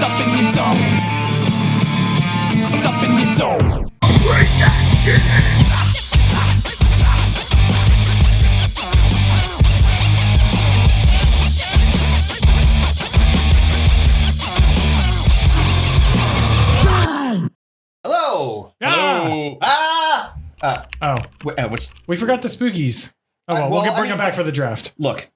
Something you don't. Something you don't. Bring that shit in. Hello. Ah! Hello. What's We forgot the spookies. Oh, well, we'll bring them back for the draft. look?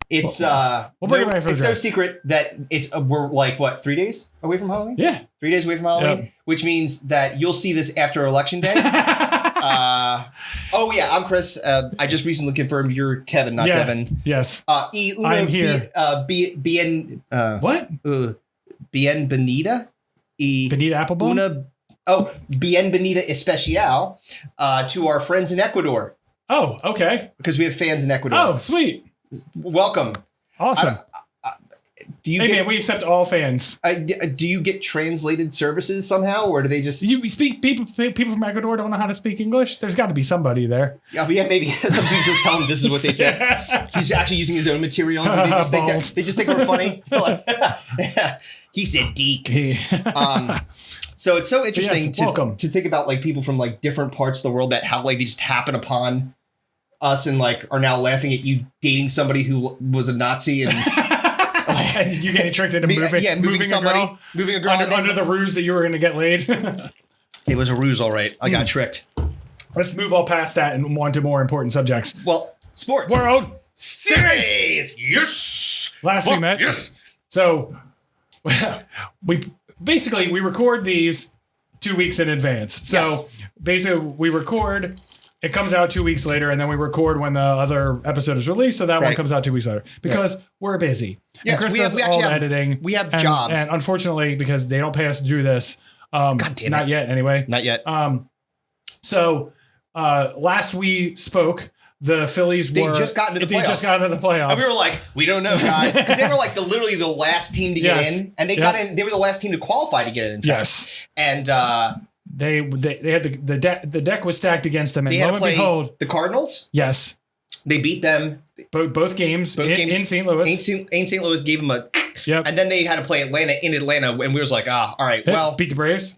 It's We'll bring it back for the it's no draft. secret that it's we're like what 3 days away from Halloween. Yeah. 3 days away from Halloween, which means that you'll see this after Election Day. Oh yeah, I'm Chris. I just recently confirmed you're Kevin, not Devin. Yes. I'm here. Bien. What? Bienvenida. Benita Applebone? Bienvenida especial to our friends in Ecuador. Oh, okay. Because we have fans in Ecuador. Oh, sweet. Welcome. Awesome. Do you man, we accept all fans. do you get translated services somehow, or do they just? You speak people from Ecuador don't know how to speak English. There's got to be somebody there. Yeah, maybe some dude just tell him this is what they said. He's actually using his own material. They just think we're funny. He said "deek." So it's so interesting to think about like people from like different parts of the world that how like they just happen upon us and like are now laughing at you dating somebody who was a Nazi and you getting tricked into moving a girl under the ruse that you were going to get laid. It was a ruse, all right. I got tricked. Let's move all past that and on to more important subjects. Well, sports World Series. Yes. Last we met. Yes. So we record these 2 weeks in advance. So basically we record, it comes out 2 weeks later, and then we record when the other episode is released. So that one comes out 2 weeks later because we're busy. Yes, and Chris does all the editing. We have jobs. And unfortunately, because they don't pay us to do this, God damn it. not yet anyway. Not yet. So last we spoke, the Phillies just got into the playoffs. And we were like, we don't know, guys, because they were like literally the last team to get in, and they got in. They were the last team to qualify to get in. Yes, and they had the deck was stacked against them, and they had lo to play and behold, the Cardinals. Yes, they beat them both games in St. Louis. In St. Louis gave them a. Yep. And then they had to play Atlanta in Atlanta, and we was like, all right, well, beat the Braves,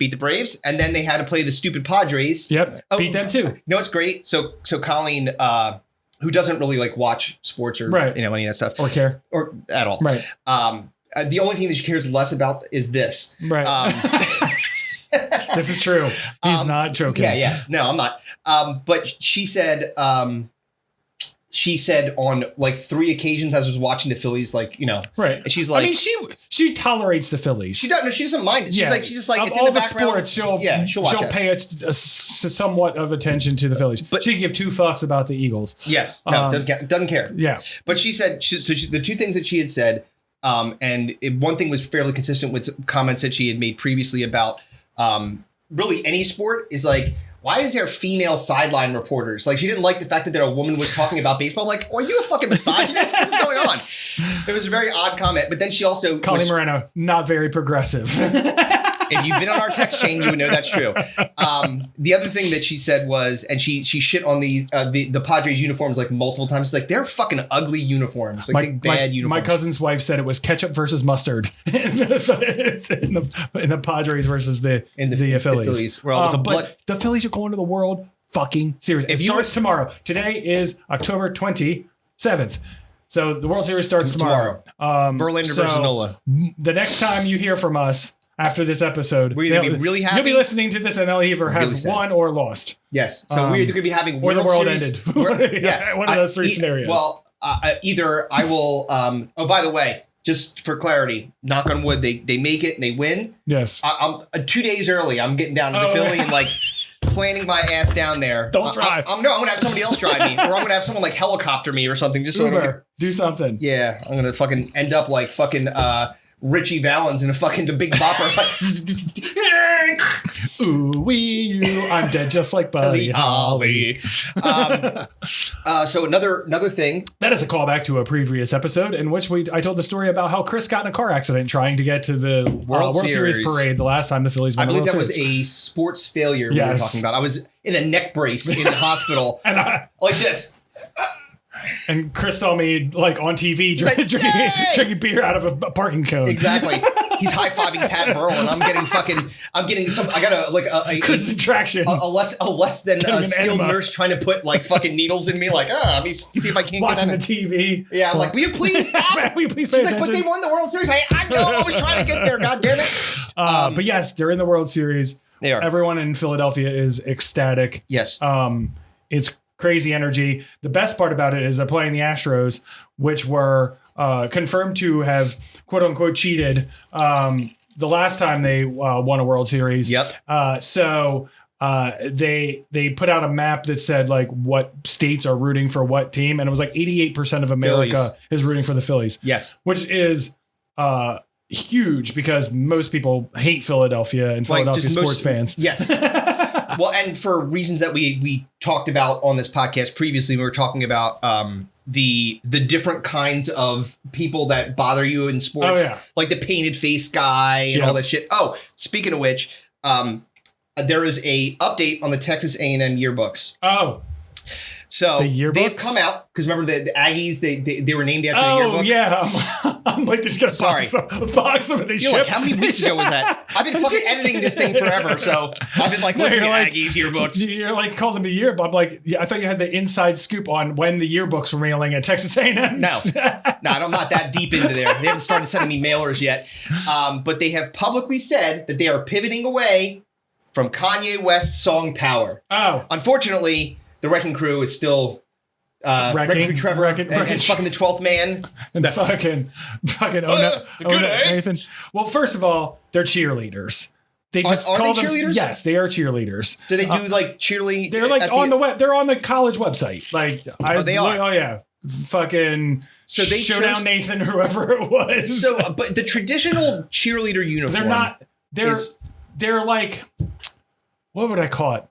and then they had to play the stupid Padres. Yep, beat them too. No, it's great. So Colleen, who doesn't really like watch sports or any of that stuff or care or at all, right? The only thing that she cares less about is this, right? This is true. He's not joking. Yeah. No, I'm not. But she said on like 3 occasions as I was watching the Phillies, like, right. And she's like, I mean, she tolerates the Phillies. She doesn't mind it. She's just like, of it's all in the the background. sports, she'll pay somewhat of attention to the Phillies. But she give 2 fucks about the Eagles. Yes. No, doesn't care. Yeah. But she said, the 2 things that she had said, and one thing was fairly consistent with comments that she had made previously about really any sport is like, why is there female sideline reporters? Like, she didn't like the fact that a woman was talking about baseball. I'm like, are you a fucking misogynist? What's going on? It was a very odd comment. But then she also... Colleen Moreno, not very progressive. If you've been on our text chain, you would know that's true. The other thing that she said was, and she shit on the Padres uniforms like multiple times. It's like, they're fucking ugly uniforms, like big bad uniforms. My cousin's wife said it was ketchup versus mustard in the Padres versus the Phillies. The Phillies. But the Phillies are going to the World fucking Series. It starts tomorrow. Today is October 27th. So the World Series starts tomorrow. Verlander versus Nola. The next time you hear from us, after this episode, we're going to be really happy. You'll be listening to this and they'll either have won or lost. Yes. So we're either going to be having or the world Series, ended. One of those 3 scenarios. Well, either I will. Oh, by the way, just for clarity, knock on wood, they make it and they win. Yes. I'm 2 days early. I'm getting down to the Philly and like planning my ass down there. Don't drive. I'm going to have somebody else drive me, or I'm going to have someone like helicopter me or something. Just so Uber, do something. Yeah, I'm going to fucking end up like fucking. Richie Valens in a fucking The Big Bopper. Ooh wee you, I'm dead just like Buddy Holly. So another thing. That is a callback to a previous episode in which I told the story about how Chris got in a car accident trying to get to the World Series parade the last time the Phillies won the World Series. I believe that was a sports failure we were talking about. I was in a neck brace in the hospital. And like this. And Chris saw me like on TV drinking beer out of a parking cone. Exactly. He's high-fiving Pat Burrell, and I'm getting I got a Chris attraction. A less than skilled nurse trying to put like fucking needles in me. Like, let me see if I can't watching get the TV. Yeah, I'm like, will you please stop? Will you please pay She's attention? like, but they won the World Series. I know. I was trying to get there. God damn it. But yes, they're in the World Series. They are. Everyone in Philadelphia is ecstatic. Yes. It's crazy energy. The best part about it is they're playing the Astros, which were confirmed to have quote unquote cheated the last time they won a World Series. Yep. So they put out a map that said like what states are rooting for what team, and it was like 88% of America is rooting for the Phillies. Yes. Which is huge because most people hate Philadelphia and Philadelphia sports fans. Yes. Well, and for reasons that we talked about on this podcast previously, we were talking about the different kinds of people that bother you in sports, like the painted face guy and all that shit. Oh, speaking of which, there is a update on the Texas A&M yearbooks. Oh. So they've come out because remember the Aggies they were named after the yearbook. Oh yeah, I'm like just gonna box of it. You're like, how many weeks ago was that? I've been fucking editing this thing forever, so I've been like listening to Aggies yearbooks. You're like called them a yearbook. I'm like, I thought you had the inside scoop on when the yearbooks were mailing at Texas A&M. No, I'm not that deep into there. They haven't started sending me mailers yet, but they have publicly said that they are pivoting away from Kanye West's song "Power." Oh, unfortunately. The Wrecking Crew is still Wrecking Crew Trevor and fucking the 12th man. And fucking Nathan. Well, first of all, they're cheerleaders. They just are they cheerleaders? Yes, they are cheerleaders. Do they do like cheerleading? They're like on the web. They're on the college website. Like they are. Oh yeah. Fucking so they Showdown Nathan, whoever it was. So, but the traditional cheerleader uniform. They're not. They're like, what would I call it?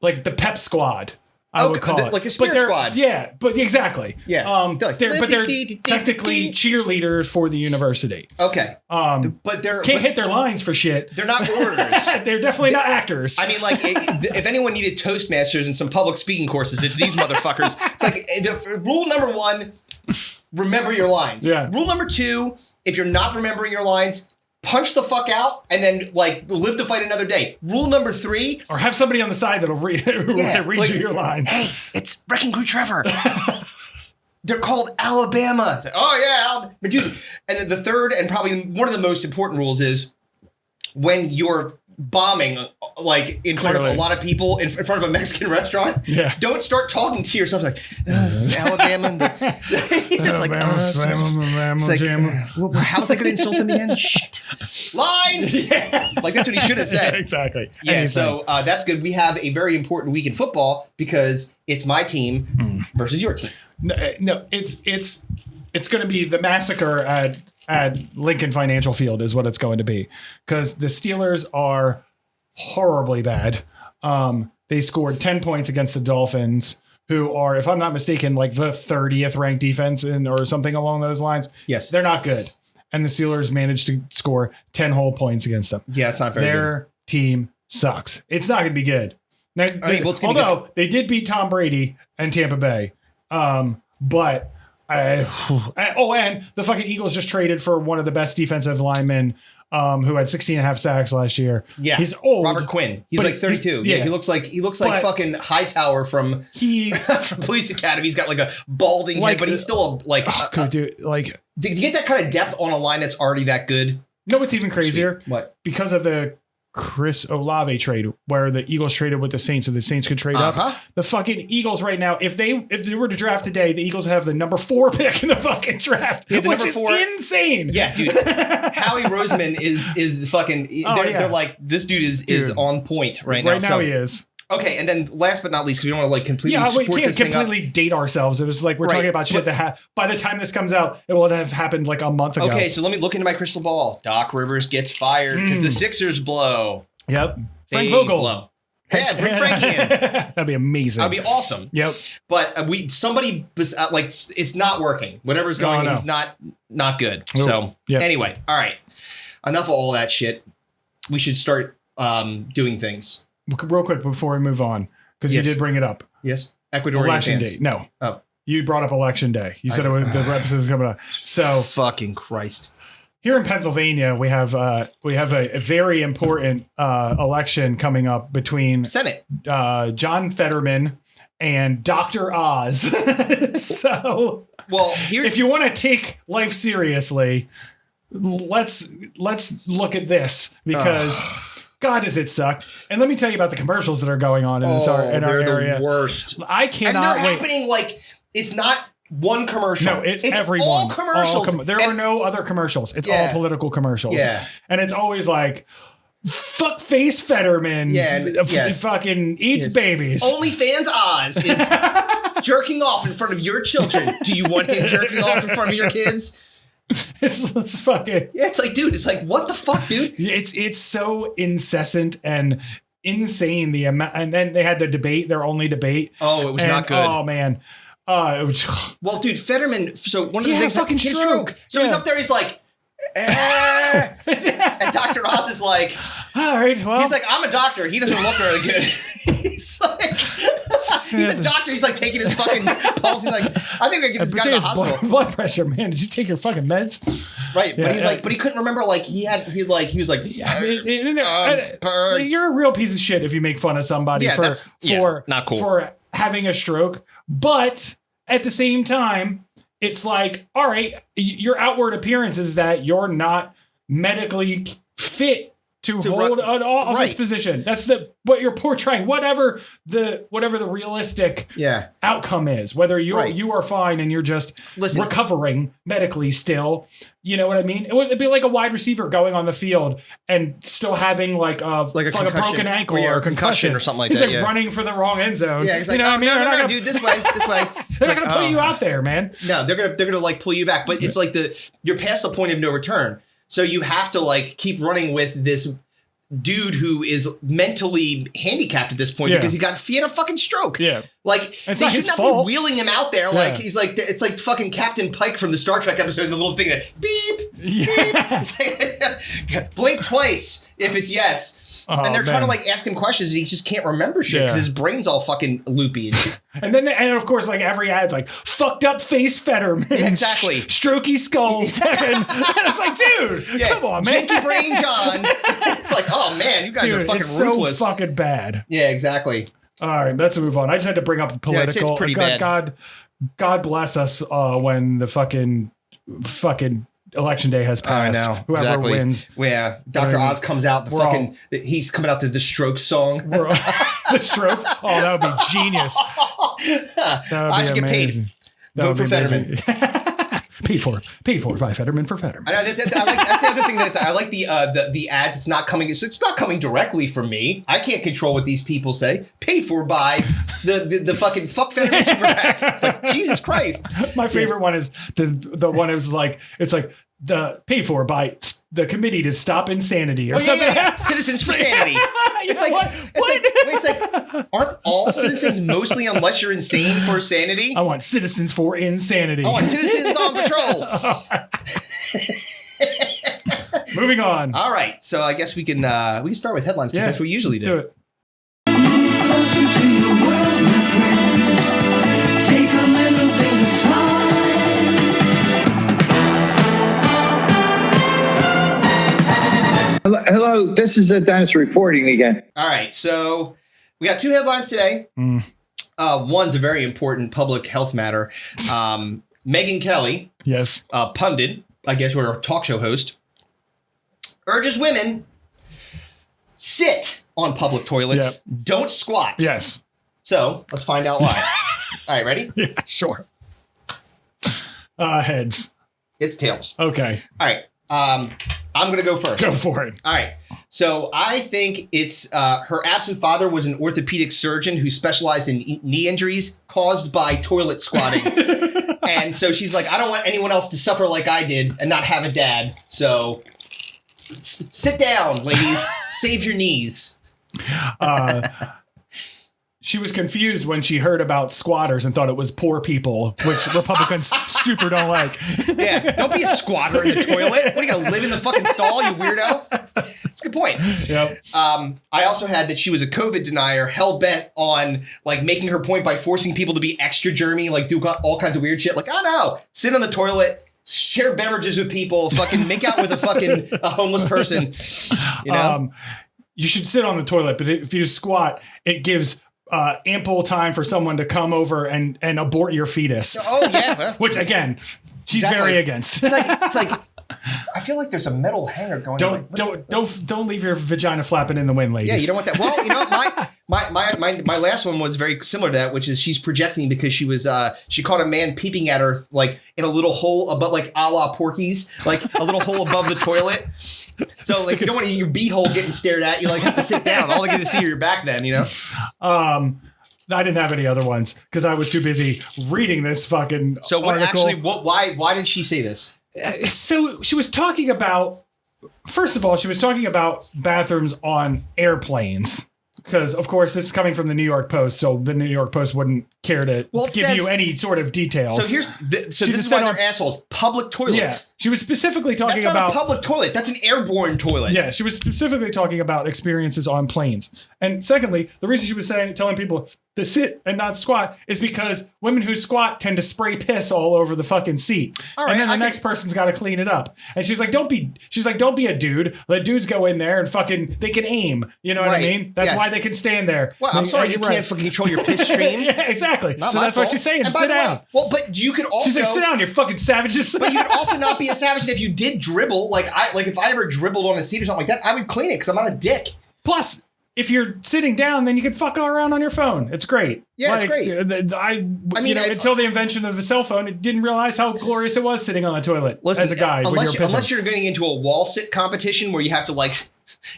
Like the pep squad, I would call it. Like the spirit squad. Yeah, but exactly. Yeah. They're technically cheerleaders for the university. Okay. But can't hit their lines for shit. They're not orators. They're definitely not actors. I mean, like, if anyone needed Toastmasters and some public speaking courses, it's these motherfuckers. It's like rule number 1, remember your lines. Yeah. Rule number 2, if you're not remembering your lines, punch the fuck out and then like live to fight another day. Rule number 3, or have somebody on the side that'll read you your lines. Hey, it's Wrecking Crew Trevor. They're called Alabama. It's like, oh yeah, but dude. And then the third and probably one of the most important rules is when you're bombing like in front of a lot of people in front of a Mexican restaurant. Yeah. Don't start talking to yourself like Alabama. It's like, well, how's I going to insult them again? Shit. Line. Yeah. Like that's what he should have said. Exactly. Yeah. Anything. So that's good. We have a very important week in football because it's my team versus your team. No, it's going to be the massacre at Lincoln Financial Field is what it's going to be because the Steelers are horribly bad. They scored 10 points against the Dolphins, who are, if I'm not mistaken, like the 30th ranked defense or something along those lines. Yes. They're not good. And the Steelers managed to score 10 whole points against them. Yeah, it's not very good. Their team sucks. It's not going to be good. Now, they did beat Tom Brady and Tampa Bay. But and the fucking Eagles just traded for one of the best defensive linemen who had 16.5 sacks last year. Yeah. He's old. Robert Quinn. He's like 32. Yeah. He looks like fucking Hightower from Police Academy. He's got like a balding head, but he's still did you get that kind of depth on a line that's already that good? No, it's even crazier. Sweet. What? Because of the Chris Olave trade where the Eagles traded with the Saints so the Saints could trade up. The fucking Eagles right now, if they were to draft today, the Eagles have the number 4 pick in the fucking draft, which is insane. Yeah, dude. Howie Roseman is fucking. They're like, this dude is on point right now. Right now he is. Okay, and then last but not least, because we don't want to like completely we can't completely date ourselves. It was like we're talking about shit that by the time this comes out, it will have happened like a month ago. Okay, so let me look into my crystal ball. Doc Rivers gets fired because the Sixers blow. Yep. Frank Vogel. Blow. Yeah, bring Frankie in. That'd be amazing. That'd be awesome. Yep. But it's not working. Whatever's going on is not good. Nope. So anyway, all right. Enough of all that shit. We should start doing things. Real quick before we move on, because you did bring it up. Yes. Ecuadorian Election fans. date. No. Oh. you brought up election day. You said the episode is coming up. So fucking Christ. Here in Pennsylvania, we have a very important election coming up between Senate John Fetterman and Dr. Oz. So, well, if you want to take life seriously, let's look at this because God, does it suck. And let me tell you about the commercials that are going on in our area. They're the worst. I cannot and they're happening like it's not one commercial. No, it's everyone. All commercials. There are no other commercials. It's all political commercials. Yeah. And it's always like, fuck face Fetterman. Fucking eats babies. OnlyFans Oz is jerking off in front of your children. Do you want him jerking off in front of your kids? It's fucking. Yeah, it's like, dude, it's like, what the fuck, dude? It's so incessant and insane. The amount, and then they had the debate, their only debate. Oh, it was not good. Oh, man. Well, dude, Fetterman. So one of the things, fucking stroke. So he's up there. He's like, and Dr. Oz is like, all right. Well, he's like, I'm a doctor. He doesn't look very good. He's like, he's a doctor. He's like taking his fucking pulse. He's like, I think I get this guy to the hospital. Blood pressure, man. Did you take your fucking meds? Right, but he's like, but he couldn't remember. Like he was like, you're a real piece of shit if you make fun of somebody for not cool. for having a stroke, but at the same time, it's like, all right, your outward appearance is that you're not medically fit to hold an office position. That's what you're portraying. Whatever the realistic outcome is, whether you are fine and you're just recovering medically still. You know what I mean? It would be like a wide receiver going on the field and still having like a broken ankle or a concussion or something like he's that. He's like running for the wrong end zone. Yeah, he's like, no, dude, this way. They're not gonna put you out there, man. No, they're gonna like pull you back. But it's like you're past the point of no return. So you have to like keep running with this dude who is mentally handicapped at this point because he had a fucking stroke. Yeah. Like it's they should not be wheeling him out there like he's like it's like fucking Captain Pike from the Star Trek episode, the little thing that beep, beep. Blink twice if it's yes. And they're trying to like ask him questions and he just can't remember shit because his brain's all fucking loopy and shit. And then, and of course, like every ad's like fucked up face Fetterman. Yeah, exactly. Strokey skull. And it's like, dude, come on, man. Janky brain John. It's like, oh man, you guys are fucking ruthless. So fucking bad. Yeah, exactly. All right, let's move on. I just had to bring up the political. Yeah, it's pretty bad. God bless us when the fucking election day has passed. I know. Whoever wins. Yeah. Dr. Oz comes out, he's coming out to the Strokes song. The Strokes? Oh, that would be genius. I should get paid. Vote for Fetterman. Paid for by Fetterman for Fetterman. That's the other thing I like the ads. It's not coming directly from me. I can't control what these people say. Paid for by the fucking fuck Fetterman super PAC. It's like Jesus Christ. My favorite one is the one is like it's like the paid for by the committee to stop insanity or something. Yeah. Citizens for Sanity. It's like aren't all citizens mostly unless you're insane for sanity? I want citizens for insanity. I want citizens on patrol. Moving on. All right, so I guess we can start with headlines because that's what we usually do. It. Closer to your world, my friend. Take a little bit of time. Hello, this is Dennis reporting again. All right, so we got two headlines today. One's a very important public health matter. Megyn Kelly, pundit, I guess, or a talk show host, urges women sit on public toilets, don't squat. Yes. So let's find out why. All right, ready? Yeah, sure. Heads. It's tails. Okay. All right. I'm going to go first. Go for it. All right. So I think it's her absent father was an orthopedic surgeon who specialized in knee injuries caused by toilet squatting. And so she's like, I don't want anyone else to suffer like I did and not have a dad. So sit down, ladies. Save your knees. She was confused when she heard about squatters and thought it was poor people, which Republicans super don't like. Yeah, don't be a squatter in the toilet. What, are you going to live in the fucking stall, you weirdo? It's good point. Yep. I also had that she was a COVID denier, hell bent on like making her point by forcing people to be extra germy, like do all kinds of weird shit. Like, oh no, sit on the toilet, share beverages with people, fucking make out with a homeless person. You know, you should sit on the toilet, but if you squat, it gives ample time for someone to come over and abort your fetus. Oh yeah, which again, she's exactly. very against. It's like I feel like there's a metal hanger going. Don't leave your vagina flapping in the wind, ladies. Yeah, you don't want that. Well, you know, my last one was very similar to that, which is she's projecting because she caught a man peeping at her like in a little hole above, like a la Porky's, like a little hole above the toilet. So like you don't want your beehole getting stared at. You like have to sit down. All they get to see are your back then, you know. I didn't have any other ones because I was too busy reading this fucking. So what article. actually? Why did she say this? So she was talking about. First of all, she was talking about bathrooms on airplanes. Because, of course, this is coming from the New York Post, so the New York Post wouldn't care to give you any sort of details. So this is why they're assholes. Public toilets. Yeah, she was specifically talking about... That's not a public toilet. That's an airborne toilet. Yeah, she was specifically talking about experiences on planes. And secondly, the reason she was telling people to sit and not squat is because women who squat tend to spray piss all over the fucking seat. All right, and then the next person's got to clean it up. And she's like, don't be a dude. Let dudes go in there and fucking, they can aim. You know what I mean? That's why they can stand there. Well, I'm sorry, you can't fucking control your piss stream. Yeah, exactly. So that's what she's saying. Sit down. Well, but you could also... She's like, sit down, you fucking savages. But you could also not be a savage. And if you did dribble, like if I ever dribbled on a seat or something like that, I would clean it because I'm not a dick. Plus, if you're sitting down, then you can fuck all around on your phone. It's great. Yeah, it's great. Until the invention of the cell phone, I didn't realize how glorious it was sitting on the toilet as a guy. Unless you're getting into a wall sit competition where you have to like...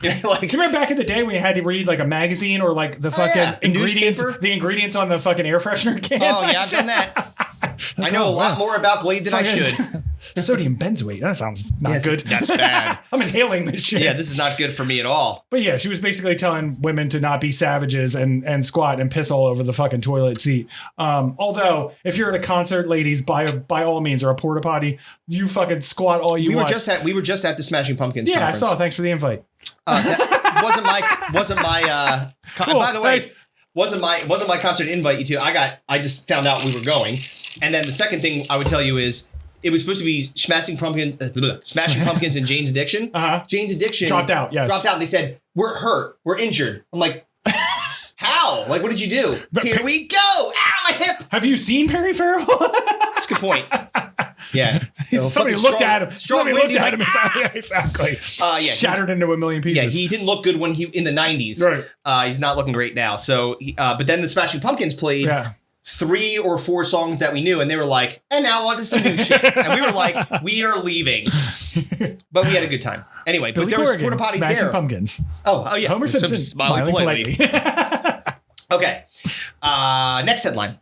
You know, like, do you remember back in the day when you had to read like a magazine or like the fucking ingredients on the fucking air freshener can? Oh yeah, I've done that. I know a lot more about Glade than I should. Sodium benzoate. That sounds not good. That's bad. I'm inhaling this shit. Yeah, this is not good for me at all. But yeah, she was basically telling women to not be savages and squat and piss all over the fucking toilet seat. Although, if you're at a concert, ladies, by all means, or a porta potty, you fucking squat all you want. We were just at the Smashing Pumpkins conference. I saw. Thanks for the invite. That wasn't my cool, by the way, nice. wasn't my concert invite you to. I just found out we were going. And then the second thing I would tell you is it was supposed to be Smashing Pumpkins and Jane's Addiction. Jane's Addiction dropped out. Yes. Dropped out and they said, "We're hurt. We're injured." I'm like, how? Like, what did you do? Here we go. Ow, my hip. Have you seen Perry Farrell? That's a good point. Yeah. Somebody looked at him. Somebody looked at him. Exactly. Shattered into a million pieces. Yeah, he didn't look good when in the 90s. Right. He's not looking great now. So, but then the Smashing Pumpkins played 3 or 4 songs that we knew, and they were like, and now on to some new shit. And we were like, we are leaving. But we had a good time. Anyway, Billy but there Corrigan, was porta potties Smashing there. Pumpkins. Oh yeah. Homer Simpson smiling politely. Okay. Next headline.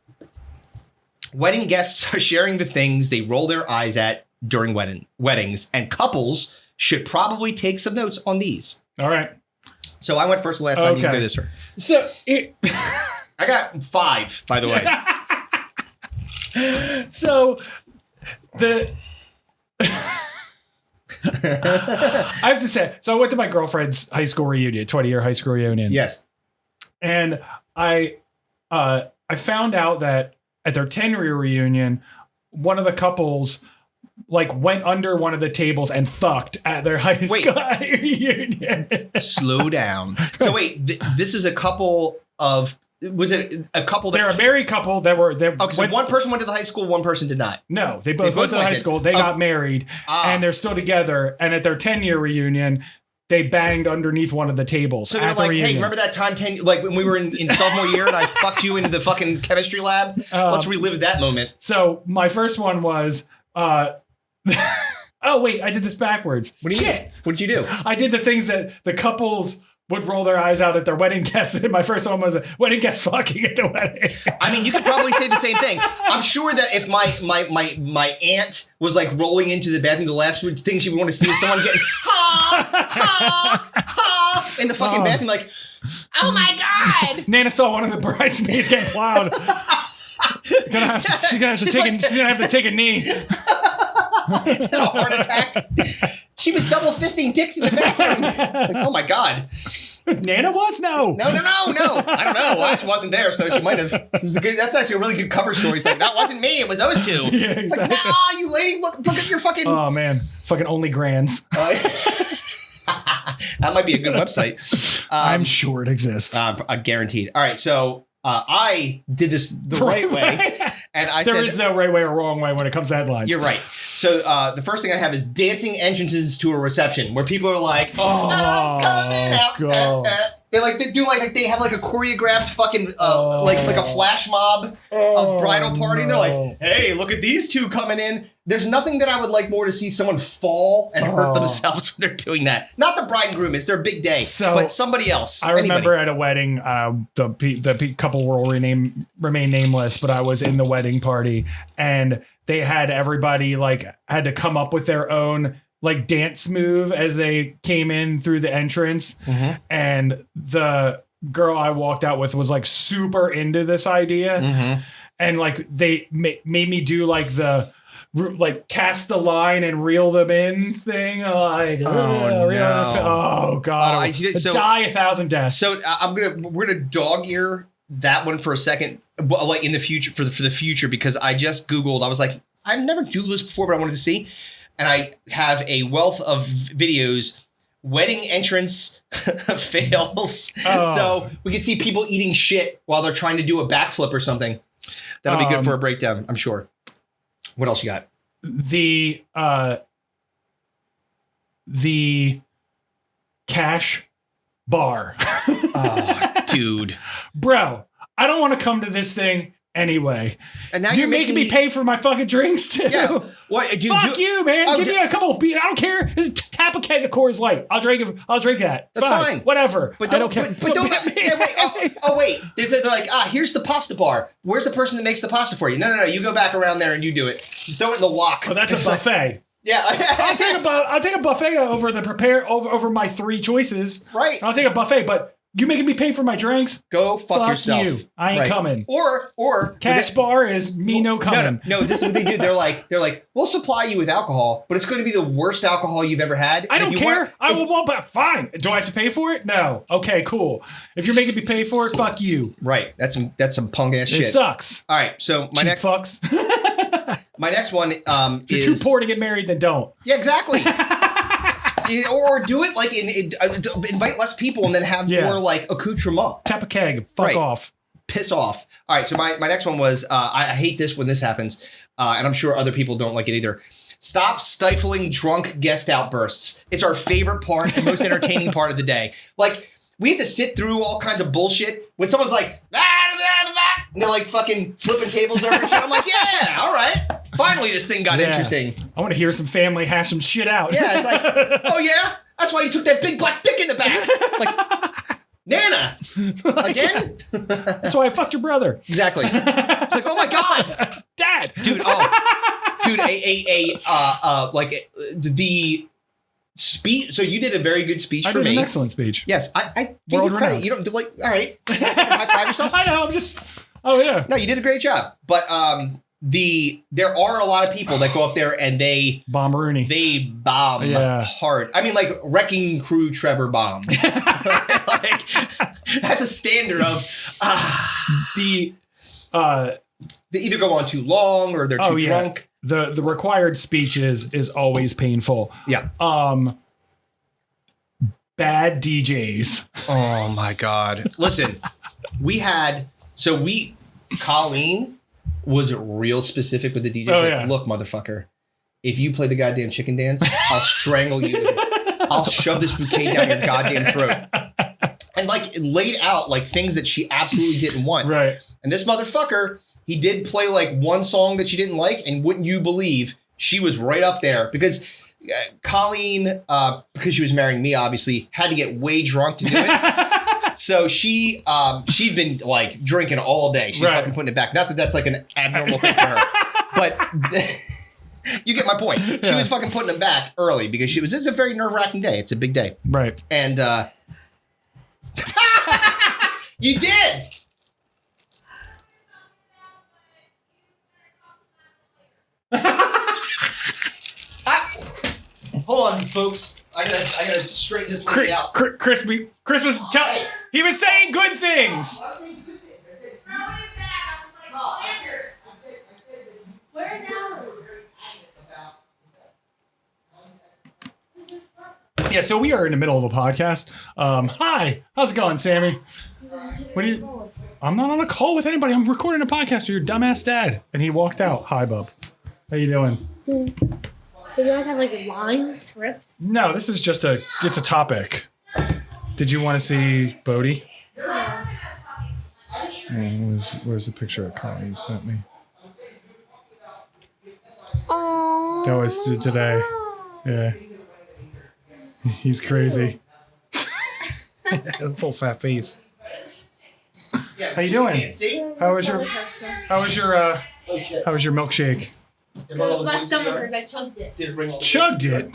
Wedding guests are sharing the things they roll their eyes at during weddings, and couples should probably take some notes on these. All right. So I went first last time. You can go this way. So I got 5, by the way. So I have to say, so I went to my girlfriend's high school reunion, 20-year high school reunion. Yes. And I found out that at their 10-year reunion, one of the couples like went under one of the tables and fucked at their high school reunion. Slow down. So wait, this is a couple of... Was it a couple that... They're a married couple that were... so one person went to the high school, one person did not. No, they both went to the high school. They got married, and they're still together. And at their 10-year reunion, they banged underneath one of the tables. So they're like, hey, remember that time when we were in sophomore year and I fucked you into the fucking chemistry lab? Let's relive that moment. So my first one was... oh, wait, I did this backwards. What do you mean? What did you do? I did the things that the couples would roll their eyes out at their wedding guests. And my first one was a wedding guest fucking at the wedding. I mean, you could probably say the same thing. I'm sure that if my aunt was like rolling into the bathroom, the last thing she would want to see is someone getting in the fucking bathroom, like, oh my God. Nana saw one of the bridesmaids getting plowed. She's gonna have to take a knee. A heart attack. She was double fisting dicks in the bathroom. It's like, oh my God. Nana was? No. No. I don't know. I wasn't there, so she might have. That's actually a really good cover story. It's like, that wasn't me. It was those two. Yeah, exactly. It's like, nah, you lady, look at your fucking. Oh man, fucking only grands. That might be a good website. I'm sure it exists. Guaranteed. All right, so I did this the right way, and I said there is no right way or wrong way when it comes to headlines. You're right. So the first thing I have is dancing entrances to a reception where people are like, "I'm coming out." They have like a choreographed fucking like a flash mob of bridal party. And they're like, "Hey, look at these two coming in." There's nothing that I would like more to see someone fall and hurt themselves when they're doing that. Not the bride and groom; it's their big day. But somebody else. I remember at a wedding, the couple will remain nameless, but I was in the wedding party, and they had everybody had to come up with their own dance move as they came in through the entrance. Mm-hmm. And the girl I walked out with was super into this idea. Mm-hmm. And they made me do the cast the line and reel them in thing. Oh God. Die 1,000 deaths. So we're gonna dog ear that one for a second, in the future for the future, because I just Googled. I was like, I've never do this before, but I wanted to see, and I have a wealth of videos. Wedding entrance fails, so we can see people eating shit while they're trying to do a backflip or something. That'll be good for a breakdown, I'm sure. What else you got? The cash bar. Oh, dude. Bro, I don't want to come to this thing anyway. And now you're making me pay for my fucking drinks too. Yeah. What? Fuck you, man. Give me a couple of I don't care. Tap a keg of Coors Light. I'll drink that. That's fine. Whatever. But don't care. But don't. Wait. They're like, here's the pasta bar. Where's the person that makes the pasta for you? No. You go back around there and you do it. Just throw it in the wok. Oh, that's a buffet. Yeah. I'll take a buffet over my three choices. Right. I'll take a buffet, but you making me pay for my drinks? Go fuck yourself. You. I ain't coming. Or cash bar is me no coming. No. This is what they do. They're like, we'll supply you with alcohol, but it's going to be the worst alcohol you've ever had. I don't care. I will want, but fine. Do I have to pay for it? No. Okay, cool. If you're making me pay for it, fuck you. Right. That's some punk ass shit. It sucks. All right. So my next fucks. My next one if you're too poor to get married, then don't. Yeah, exactly. Or do it invite less people and then have more accoutrement. Tap a keg. Fuck off. Piss off. All right. So my next one was I hate this when this happens, and I'm sure other people don't like it either. Stop stifling drunk guest outbursts. It's our favorite part and most entertaining part of the day. We have to sit through all kinds of bullshit when someone's like, and they're fucking flipping tables over and shit. I'm like, yeah, all right. Finally, this thing got interesting. I want to hear some family hash some shit out. Yeah, it's like, oh yeah? That's why you took that big black dick in the back. Nana, again? That's why I fucked your brother. Exactly. It's like, oh my God. Dad. Dude, the speech. So you did a very good speech for me. I did an excellent speech. Yes, I give you credit. You don't all right. High five yourself. I know. I'm just. Oh yeah. No, you did a great job. But there are a lot of people that go up there and they bomb Rooney. They bomb hard. I mean, Wrecking Crew Trevor bomb. That's a standard of they either go on too long or they're too drunk. The required speech is always painful. Yeah. Bad DJs. Oh my God. Listen, Colleen was real specific with the DJ. Look, motherfucker, if you play the goddamn chicken dance, I'll strangle you. I'll shove this bouquet down your goddamn throat. And laid out things that she absolutely didn't want. Right. And this motherfucker, he did play one song that she didn't like, and wouldn't you believe she was right up there because Colleen, because she was marrying me, obviously had to get way drunk to do it. So she'd been drinking all day. She's fucking putting it back. Not that that's an abnormal thing for her, but you get my point. She was fucking putting it back early because it's a very nerve-wracking day. It's a big day. Right. And you did. Hold on, folks. I gotta straighten this lady out. Chris was he was saying good things. I was saying good things. I said, I said that you Where now? were very adamant about. Yeah, so we are in the middle of a podcast. Hi, how's it going, Sammy? What do you? I'm not on a call with anybody. I'm recording a podcast with your dumbass dad. And he walked out. Hi, bub. How you doing? Do you guys have like lines, scripts? No, this is just it's a topic. Did you want to see Bodie? Where's the picture of Colleen sent me? Oh. That was today. Yeah. He's crazy. That's old fat face. Yeah, How you doing? can't see? How was your milkshake? My stomach hurt. I chugged it. Did it bring all the Chugged it.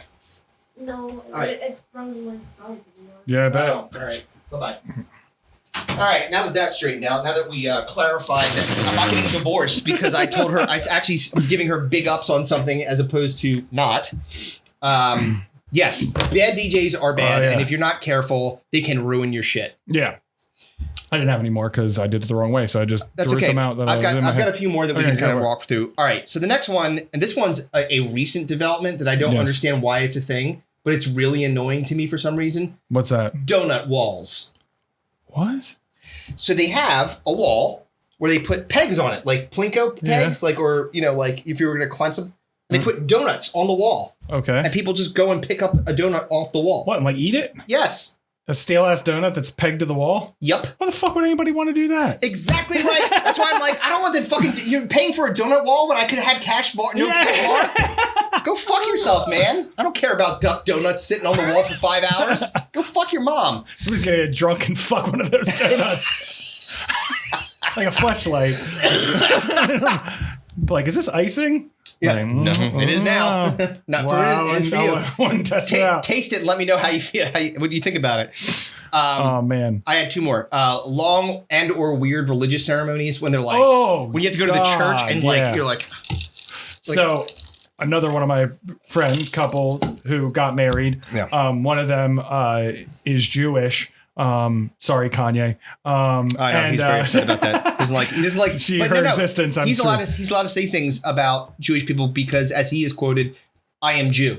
No, right. it sprung when it smelled. Yeah, I bet. Oh, all right. Bye-bye. All right, now that that's straightened out, now that we clarified that I'm not getting divorced because I told her, I actually was giving her big ups on something as opposed to not. Yes, bad DJs are bad, Oh, yeah. and if you're not careful, they can ruin your shit. Yeah. I didn't have any more because I did it the wrong way, so I just That's threw okay. some out. That I've got a few more that we Okay, can kind go of for it. walk through. All right, so the next one, and this one's a recent development that I don't Yes. understand why it's a thing, but it's really annoying to me for some reason. What's that? Donut walls. What? So they have a wall where they put pegs on it, like Plinko pegs, like, or, you know, like if you were going to climb something, they put donuts on the wall Okay. and people just go and pick up a donut off the wall. What? And like eat it? Yes. A stale ass donut that's pegged to the wall? Yep. Why the fuck would anybody want to do that? Exactly right. That's why I'm like, I don't want the fucking, you're paying for a donut wall when I could have cash bar, no bar. Go fuck yourself, man. I don't care about duck donuts sitting on the wall for 5 hours. Go fuck your mom. Somebody's gonna get drunk and fuck one of those donuts. Like a fleshlight. Like, is this icing? Yeah. Like, No, it is now. Not for it is for you. I want to test it out. Taste it and let me know how you feel. What do you think about it? Oh man. I had two more. Long and or weird religious ceremonies when they're like, when you have to go to the church and like, you're like. So another one of my friend couple who got married. Yeah. One of them is Jewish. Sorry, Kanye. I know he's very upset about that. He's like, he doesn't like her existence. He's allowed to say things about Jewish people because, as he is quoted, "I am Jew."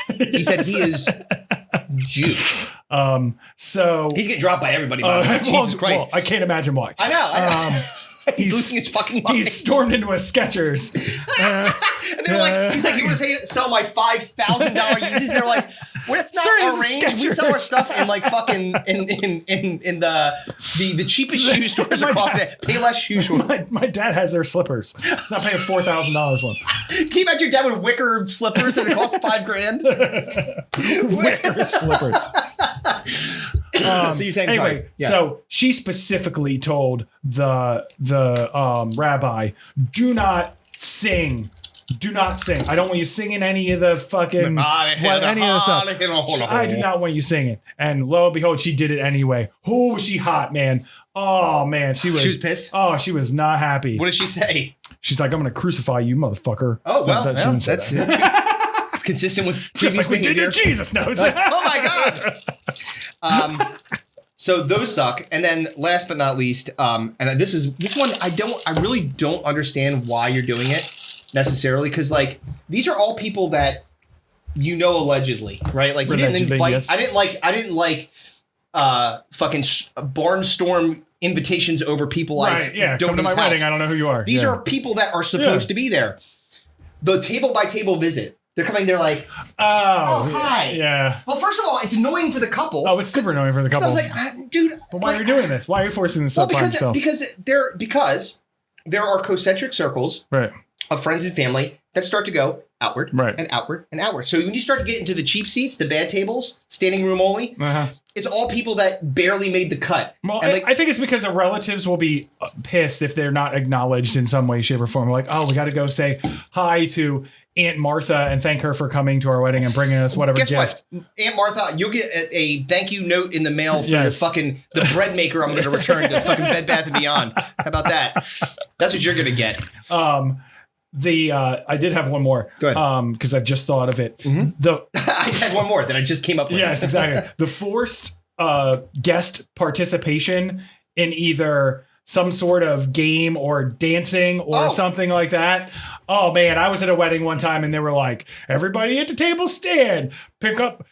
He said he is Jew. So he's getting dropped by everybody. By the way. Jesus Christ! Well, I can't imagine why. I know. He's losing his fucking mind. He stormed into a Skechers. And they were like, he's like, you want to sell my $5,000 Yeezys? They're like, well, that's not Sorry, our this is range. We sell our Skechers. stuff in like fucking in the cheapest shoe stores My across dad- it. Payless shoe stores. My dad has their slippers. He's not paying $4,000 for them. Can you imagine your dad with wicker slippers and it costs $5,000? Wicker slippers. So you're saying Anyway, so she specifically told the rabbi, do not sing. Do not sing. I don't want you singing any of the fucking any of the stuff. I do not want you singing. And lo and behold, she did it anyway. Oh, was she hot, man. Oh man, she was pissed. Oh, she was not happy. What did she say? She's like, I'm gonna crucify you, motherfucker. Oh well, She didn't say that's that. it's consistent with Just like we did behavior. to Jesus knows. Oh my god. So those suck. And then last but not least, and this one I really don't understand why you're doing it necessarily, because like these are all people that you know allegedly, right? Like you didn't Allegedly, invite. yes. I didn't like fucking barnstorm invitations over people. Right, yeah. Come to my wedding. I don't know who you are. These Yeah. are people that are supposed to be there. The table by table visit. They're coming. They're like, Oh, hi. Yeah. Well, first of all, it's annoying for the couple. Oh, it's super annoying for the couple. I was like, dude. But why like, are you doing this? Why are you forcing this Well, up on yourself? because there are concentric circles Right. of friends and family that start to go outward, Right. and outward and outward. So when you start to get into the cheap seats, the bad tables, standing room only, it's all people that barely made the cut. Well, and like, I think it's because the relatives will be pissed if they're not acknowledged in some way, shape, or form. Like, oh, we got to go say hi to Aunt Martha and thank her for coming to our wedding and bringing us whatever guess gift. what? Aunt Martha, you'll get a thank you note in the mail for Yes. the bread maker I'm going to return to fucking Bed Bath & Beyond. How about that? That's what you're going to get. I did have one more. Go ahead. Because I just thought of it. I had one more that I just came up with. Yes, exactly. The forced guest participation in either some sort of game or dancing or something like that. Oh man, I was at a wedding one time and they were like, everybody at the table stand, pick up,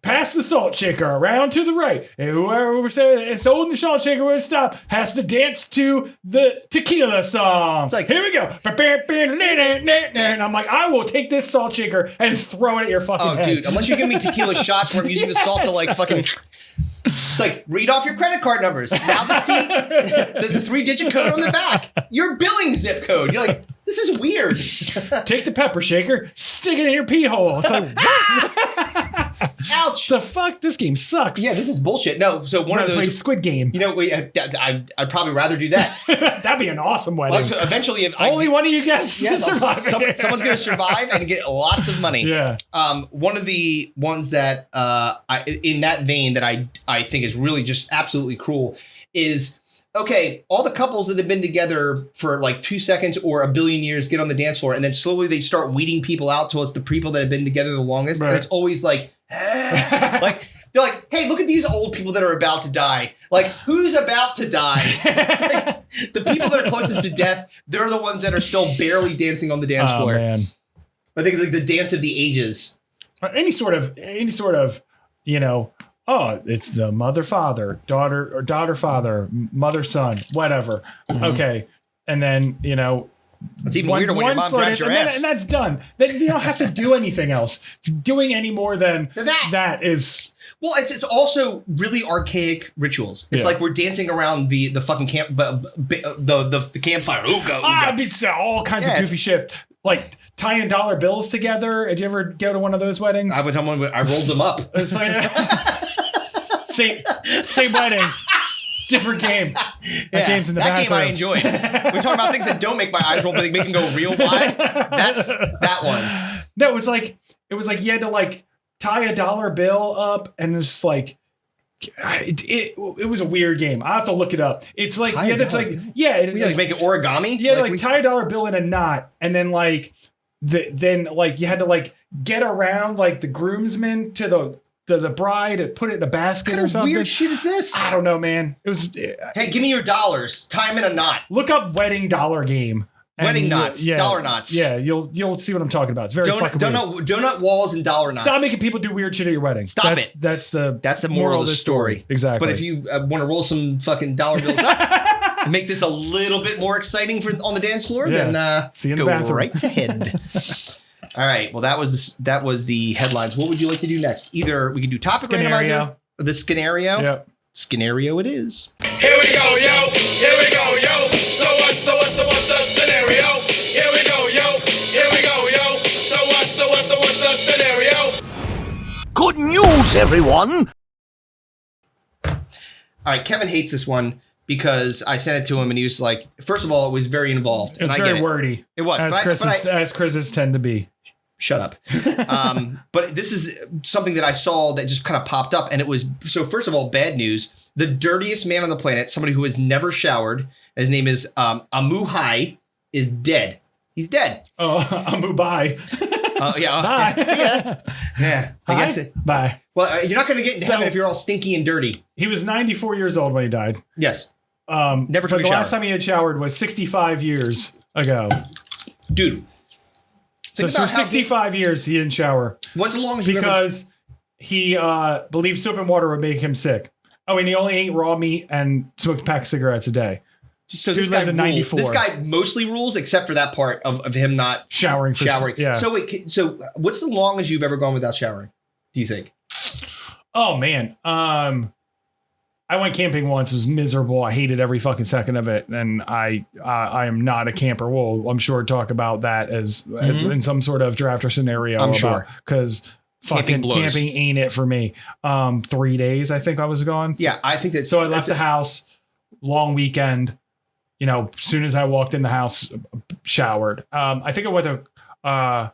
pass the salt shaker around to the right. And whoever said it's holding the salt shaker will stop has to dance to the tequila song. It's like, here we go. And I'm like, I will take this salt shaker and throw it at your fucking head. Dude, unless you give me tequila shots where I'm using the salt to like fucking... It's like, read off your credit card numbers. Now the the 3-digit code on the back. Your billing zip code. You're like, this is weird. Take the pepper shaker, stick it in your pee hole. It's like, ouch. The fuck? This game sucks. Yeah, this is bullshit. No, so one of those... Play Squid Game. You know, I'd probably rather do that. That'd be an awesome wedding. Like, so eventually... If Only one of you guys survive. Someone's going to survive and get lots of money. Yeah. One of the ones that, in that vein that I think is really just absolutely cruel is, okay, all the couples that have been together for like 2 seconds or a billion years get on the dance floor and then slowly they start weeding people out till it's the people that have been together the longest. Right. And it's always like, like, they're like, hey, look at these old people that are about to die. Like, who's about to die? It's like, the people that are closest to death, they're the ones that are still barely dancing on the dance floor. Man. I think it's like the dance of the ages. Any sort of, you know, oh, it's the mother, father, daughter, or daughter, father, mother, son, whatever. Mm-hmm. Okay. And then, you know, it's even weirder when your mom grabs your ass. And that's done. Then you don't have to do anything else. Doing any more than that is... Well, it's also really archaic rituals. It's like we're dancing around the fucking camp, the campfire. It's all kinds of goofy shit. Like tying dollar bills together. Did you ever go to one of those weddings? I rolled them up. Same wedding. Different game. That game's in the bathroom. That game I enjoyed. We talk about things that don't make my eyes roll, but they make them go real wide. That's that one. No, it was like you had to like tie a dollar bill up, and it's like it was a weird game. I have to look it up. It's like you had to like make it origami. Yeah, like tie a dollar bill in a knot, and then like then you had to like get around like the groomsmen to the bride, put it in a basket or something. Weird shit is this? I don't know, man. It was. Hey, give me your dollars. Tie them in a knot. Look up wedding dollar game. Wedding knots, dollar knots. Yeah, you'll see what I'm talking about. It's very fucking weird. Donut walls and dollar knots. Stop making people do weird shit at your wedding. Stop it. That's the moral of the story. Exactly. But if you want to roll some fucking dollar bills up and make this a little bit more exciting on the dance floor, then see you in the bathroom. Right ahead. All right. Well, that was the headlines. What would you like to do next? Either we could do topic randomizer, the scenario. Yep. Scenario it is. Here we go, yo. Here we go, yo. So what's the scenario? Here we go, yo. Here we go, yo. So what's the scenario? Good news, everyone. All right, Kevin hates this one because I sent it to him and he was like, first of all, it was very involved. It was very wordy. It was. As Chris's tend to be. Shut up. But this is something that I saw that just kind of popped up. And it was, so first of all, bad news. The dirtiest man on the planet, somebody who has never showered, his name is Amu Hai, is dead. He's dead. Oh, Amu bye. Yeah. Bye. See ya. Yeah. I guess it. Bye. Well, you're not going to get into heaven if you're all stinky and dirty. He was 94 years old when he died. Yes. Never took a shower. The last time he had showered was 65 years ago. Dude. So for 65 years, he didn't shower. What's the longest because he believed soap and water would make him sick. Oh, and he only ate raw meat and smoked a pack of cigarettes a day. So this guy lived 94. This guy mostly rules, except for that part of him not showering. Yeah. So what's the longest you've ever gone without showering? Do you think? Oh man, I went camping once. It was miserable. I hated every fucking second of it, and I am not a camper. Well, I'm sure talk about that as in some sort of draft or scenario. I'm sure because fucking camping ain't it for me. 3 days, I think I was gone. Yeah, I think that. So I left the house, long weekend. You know, as soon as I walked in the house, showered. I think I went to it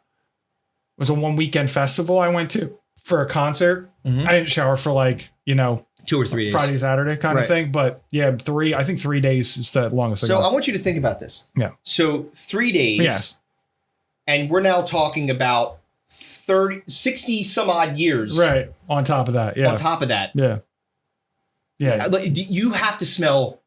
was a 1 weekend festival I went to for a concert. I didn't shower for 2 or 3 days. Friday, Saturday kind of thing. But yeah, I think 3 days is the longest. So I want you to think about this. Yeah. So 3 days and we're now talking about 60 some odd years. Right. On top of that. Yeah. On top of that. Yeah. Yeah. Like, you have to smell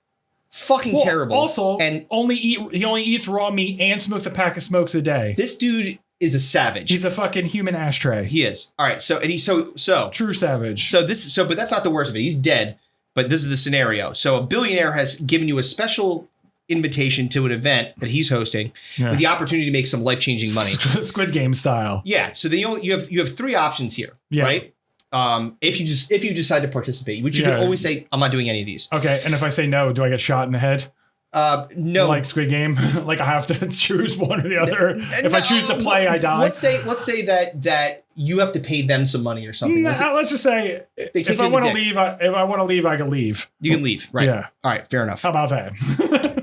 fucking terrible. Also, and he only eats raw meat and smokes a pack of smokes a day. This dude is a savage. He's a fucking human ashtray. He is. All right. So, and he's so true savage. but that's not the worst of it. He's dead, but this is the scenario. So a billionaire has given you a special invitation to an event that he's hosting with the opportunity to make some life-changing money. Squid Game style. Yeah. So you have three options here, right? If you decide to participate, which you can always say, I'm not doing any of these. Okay. And if I say no, do I get shot in the head? No. Like Squid Game? Like I have to choose one or the other. If I choose to play, I die. Let's say that you have to pay them some money or something. Let's just say if I want to leave, I can leave. You can leave, right? Yeah. All right, fair enough. How about that?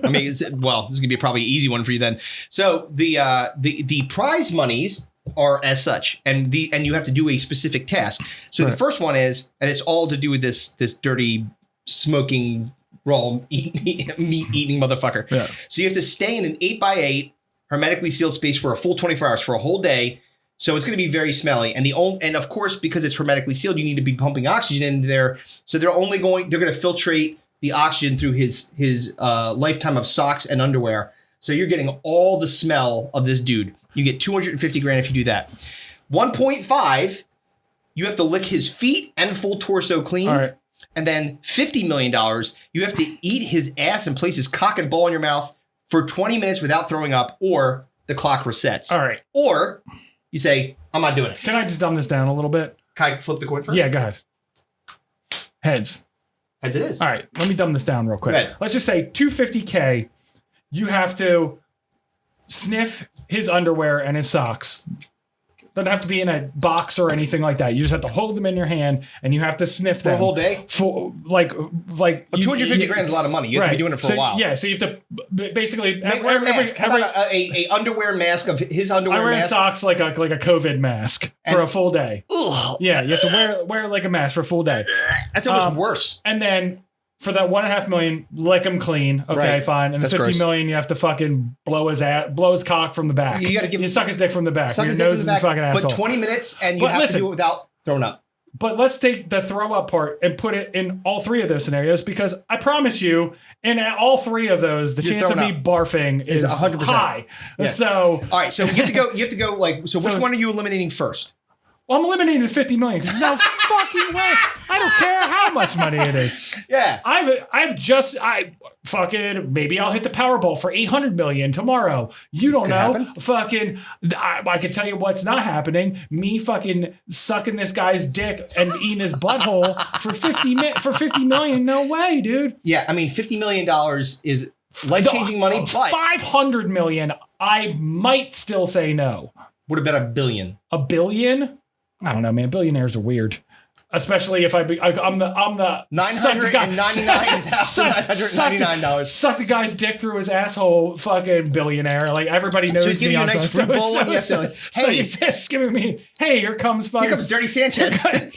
I mean, this is gonna be probably an easy one for you then. So the prize monies are as such, and you have to do a specific task. So the first one is, and it's all to do with this dirty smoking raw meat eating motherfucker. Yeah. So you have to stay in an 8x8 hermetically sealed space for a full 24 hours for a whole day. So it's going to be very smelly, and of course, because it's hermetically sealed, you need to be pumping oxygen into there. So they're going to filtrate the oxygen through his lifetime of socks and underwear. So you're getting all the smell of this dude. You get $250,000 if you do that. 1.5, you have to lick his feet and full torso clean. All right. And then $50 million, you have to eat his ass and place his cock and ball in your mouth for 20 minutes without throwing up, or the clock resets. All right. Or you say, I'm not doing it. Can I just dumb this down a little bit? Can I flip the coin first? Yeah, go ahead. Heads. Heads it is. All right. Let me dumb this down real quick. Go ahead. Let's just say $250K, you have to sniff his underwear and his socks. Doesn't have to be in a box or anything like that. You just have to hold them in your hand and you have to sniff them for a whole day. For like $250,000 is a lot of money. You have to be doing it for a while. Yeah, so you have to basically wear a mask. How about a underwear mask of his underwear? I wear mask? socks like a COVID mask for a full day. Ugh. Yeah, you have to wear like a mask for a full day. That's almost worse. And then for that $1.5 million, lick him clean. Okay, right. Fine. And the $50 million, you have to fucking blow his cock from the back. You got to suck his dick from the back. Suck your nose is his fucking asshole. But 20 minutes, and you have to do it without throwing up. But let's take the throw up part and put it in all three of those scenarios, because I promise you, in all three of those, the chance of me barfing is 100% high. Yeah. So all right, so you have to go like. So which one are you eliminating first? Well, I'm eliminating the $50 million because no fucking way. I don't care how much money it is. Yeah. Maybe I'll hit the Powerball for $800 million tomorrow. You don't know. Happen. Fucking, I can tell you what's not happening. Me fucking sucking this guy's dick and eating his butthole for $50 million. No way, dude. Yeah, I mean, $50 million is life-changing money, but $500 million, I might still say no. What about $1 billion? $1 billion? I don't know, man. Billionaires are weird. Especially if I'm the $999,999. Suck the guy's dick through his asshole, fucking billionaire. Like everybody knows me. On a nice fruit bowl and you have to like, hey, you're just giving me. Hey, here comes Dirty Sanchez. Here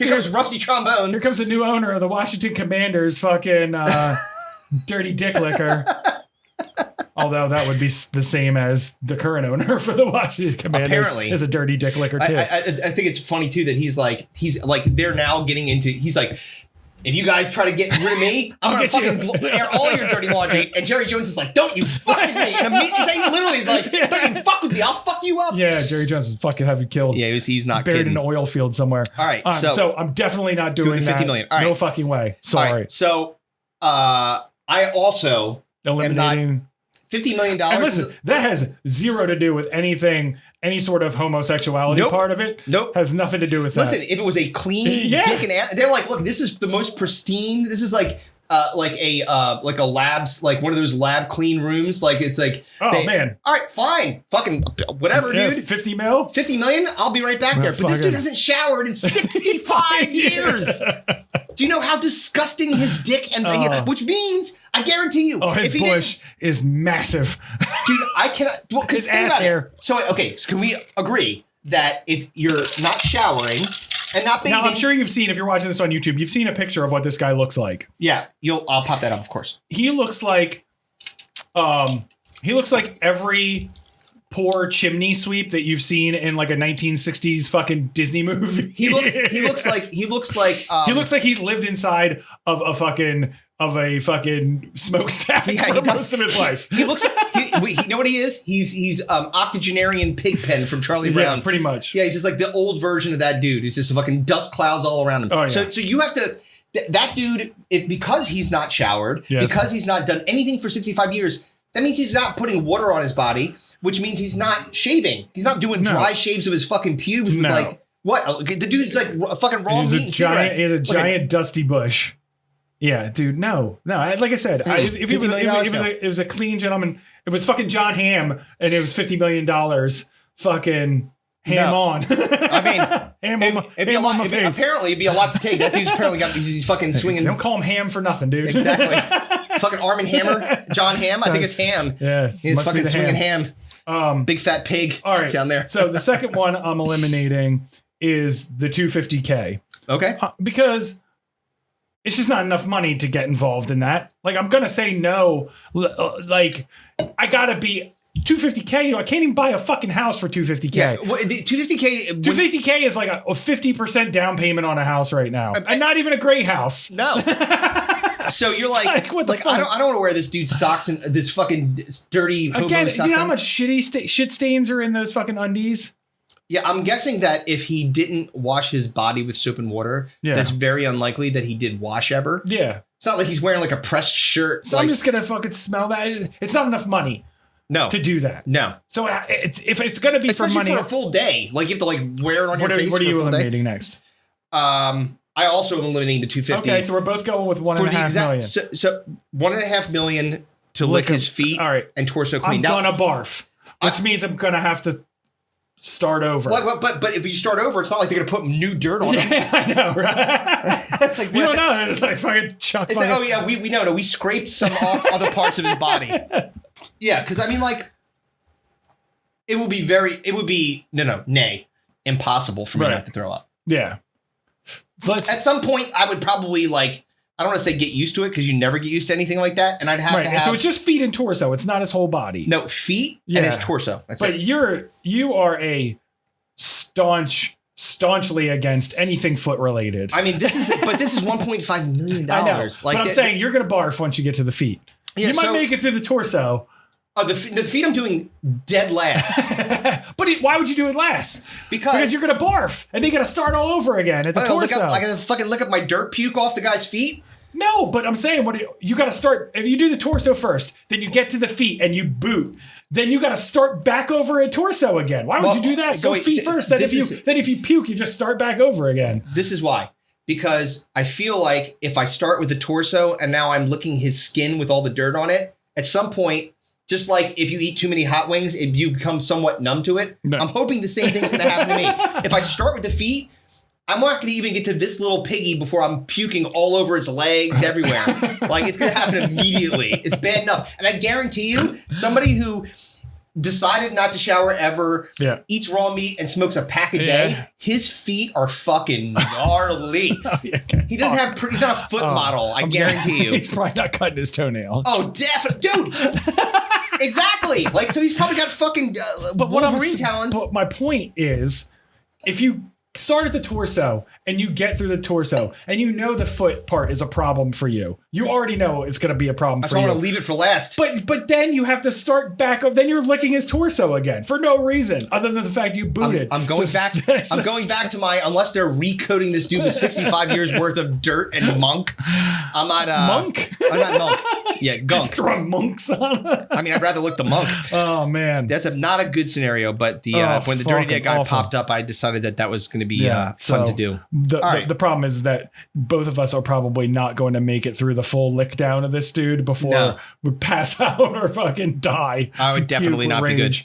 comes Rusty Trombone. Here comes the new owner of the Washington Commanders, fucking dirty dick licker. Although that would be the same as the current owner for the Washington Commanders. Apparently is a dirty dick licker too. I think it's funny too that he's like they're now getting into. He's like, if you guys try to get rid of me, I'm gonna fucking air all your dirty laundry. And Jerry Jones is like, don't you fuck with me. And he's like, don't you fuck with me. I'll fuck you up. Yeah, Jerry Jones is fucking have you killed. Yeah, he's not buried kidding. in an oil field somewhere. All right, so I'm definitely not doing the $50 that. million. All right. No fucking way. Sorry. All right, so I also eliminating $50 million. And listen, that has zero to do with anything, any sort of homosexuality part of it. Nope. Has nothing to do with that. Listen, if it was a clean dick and ass, they're like, look, this is the most pristine. This is like a labs, like one of those lab clean rooms. Like it's like, man. All right, fine. Fucking whatever, dude. 50 mil? 50 million? I'll be right back there. But this dude hasn't showered in 65 years. Do you know how disgusting his dick which means, I guarantee you. Oh, his bush is massive. Dude, I cannot. Well, his ass hair. So, okay, so can we agree that if you're not showering and not bathing. Now, I'm sure you've seen, if you're watching this on YouTube, you've seen a picture of what this guy looks like. Yeah, I'll pop that up, of course. He looks like every poor chimney sweep that you've seen in like a 1960s fucking Disney movie. He looks like he looks like he's lived inside of a fucking smokestack for most of his life. He looks like you know what he is? He's octogenarian Pigpen from Charlie Brown. Yeah, pretty much. Yeah, he's just like the old version of that dude. It's just fucking dust clouds all around him. Oh, yeah. So you have to that dude, because he's not showered, because he's not done anything for 65 years, that means he's not putting water on his body, which means he's not shaving. He's not doing dry shaves of his fucking pubes with like what? The dude's like a fucking raw meat and cigarettes. He's a giant dusty bush. Yeah, dude, no. Like I said, if it was a clean gentleman, if it was fucking John Hamm and it was $50 million, fucking ham on. I mean, apparently it'd be a lot to take. That dude's apparently got he's fucking swinging. Don't call him Ham for nothing, dude. Exactly. Fucking Arm and Hammer, John Hamm. I think it's Ham. Yes, he's fucking swinging ham. Big fat pig. All right, down there. So the second one I'm eliminating is the 250K. Okay. Because it's just not enough money to get involved in that. Like, I'm gonna say no. Like, I gotta be 250K. I can't even buy a fucking house for 250K. Yeah, well, the 250K. 250K is like a 50% down payment on a house right now, and not even a great house. No. So you're like what the fuck? I don't want to wear this dude's socks and this fucking dirty hobo Again, socks. you know how much shit stains are in those fucking undies? Yeah, I'm guessing that if he didn't wash his body with soap and water, that's very unlikely that he did wash ever. Yeah. It's not like he's wearing like a pressed shirt. So I'm just going to fucking smell that. It's not enough money. No. To do that. No. So if it's going to be especially for money. for a full day. Like you have to like wear it on your face. What are you for a full eliminating day. next? I also am eliminating the 250. Okay, so we're both going with $1.5 million. So $1.5 million to lick his feet and torso clean. I'm gonna barf, which means I'm gonna have to start over. But if you start over, it's not like they're gonna put new dirt on him. Yeah, I know, right? It's like you don't know. They're just like fucking chuck. It's like, oh yeah, we know. No, we scraped some off other parts of his body. Yeah, because I mean, like, it would be impossible for me not to throw up. Yeah. At some point, I would probably like, I don't want to say get used to it because you never get used to anything like that. And I'd have to have. So it's just feet and torso. It's not his whole body. No, feet and his torso. That's it. You are a staunchly against anything foot related. I mean, this is $1.5 million. I know. Like, but I'm saying you're going to barf once you get to the feet. Yeah, you might make it through the torso. Oh, the feet I'm doing dead last. But why would you do it last? Because you're going to barf and then you got to start all over again at the torso. I got to fucking lick up my dirt puke off the guy's feet? No, but I'm saying you got to start. If you do the torso first, then you get to the feet and you boot. Then you got to start back over at torso again. Why would you do that? Go feet first. Then if you puke, you just start back over again. This is why. Because I feel like if I start with the torso and now I'm licking his skin with all the dirt on it, at some point, just like if you eat too many hot wings, you become somewhat numb to it. No. I'm hoping the same thing's going to happen to me. If I start with the feet, I'm not going to even get to this little piggy before I'm puking all over its legs everywhere. Like, it's going to happen immediately. It's bad enough. And I guarantee you, somebody who decided not to shower ever, eats raw meat and smokes a pack a day, his feet are fucking gnarly. He doesn't have he's not a foot model, I guarantee you. He's probably not cutting his toenails. Oh, definitely. Dude! Exactly. Like, so he's probably got fucking Wolverine talons. But my point is, if you start at the torso and you get through the torso and you know the foot part is a problem for you, you already know it's going to be a problem for you. I want to leave it for last. But then you have to start back up. Then you're licking his torso again for no reason other than the fact you booted. I'm going back to my, unless they're recoating this dude with 65 years worth of dirt and monk. I'm not monk. I'm not monk. Yeah, gunk. Throwing monks on. I mean, I'd rather lick the monk. Oh man, that's not a good scenario. But when the dirty dead guy popped up, I decided that was going to be fun to do. The problem is that both of us are probably not going to make it through the full lick down of this dude before we pass out or fucking die. I would definitely not be good.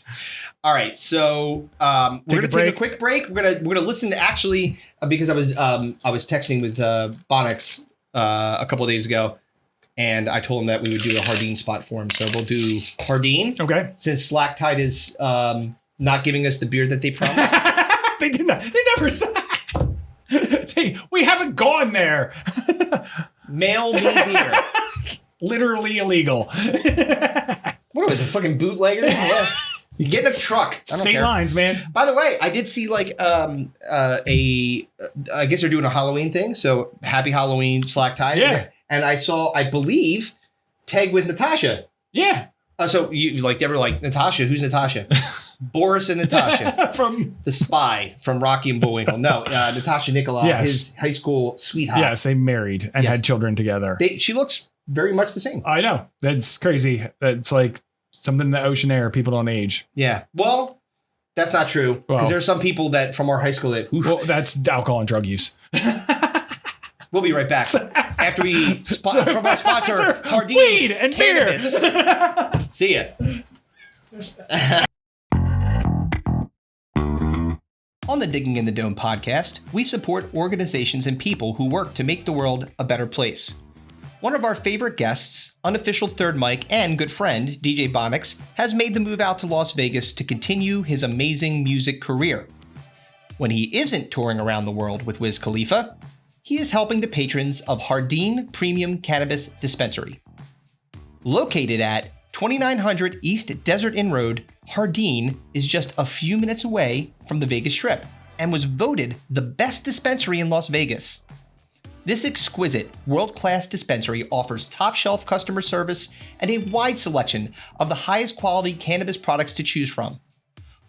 All right, so we're gonna take a quick break. We're gonna listen to actually because I was texting with Bonix a couple of days ago, and I told him that we would do a Hardeen spot for him. So we'll do Hardeen. Okay. Since Slack Tide is not giving us the beer that they promised. They did not. They never said. We haven't gone there. Mail me beer. Literally illegal. What are we, the fucking bootlegger? Yeah. Get in a truck. I don't State care. lines, man. By the way, I did see like I guess they're doing a Halloween thing. So happy Halloween, slack tie. Yeah. And I saw, I believe, tag with Natasha. Yeah. So you like, they were like, Natasha, who's Natasha? Boris and Natasha. From the spy from Rocky and Bullwinkle. No, Natasha Nicolau, Yes. his high school sweetheart. Yes, they married and Yes. had children together. She looks very much the same. I know. That's crazy. That's like something in the ocean air. People don't age. Yeah. Well, that's not true. Because Well- there are some people that from our high school that, oof. Well, that's alcohol and drug use. We'll be right back after we from our sponsor, Hardin Weed and Cannabis. beer. See ya. On the Digging in the Dome podcast, we support organizations and people who work to make the world a better place. One of our favorite guests, unofficial third mic and good friend, DJ Bonix, has made the move out to Las Vegas to continue his amazing music career. When he isn't touring around the world with Wiz Khalifa, he is helping the patrons of Hardin Premium Cannabis Dispensary. Located at 2900 East Desert Inn Road, Hardin is just a few minutes away from the Vegas Strip and was voted the best dispensary in Las Vegas. This exquisite, world-class dispensary offers top-shelf customer service and a wide selection of the highest quality cannabis products to choose from.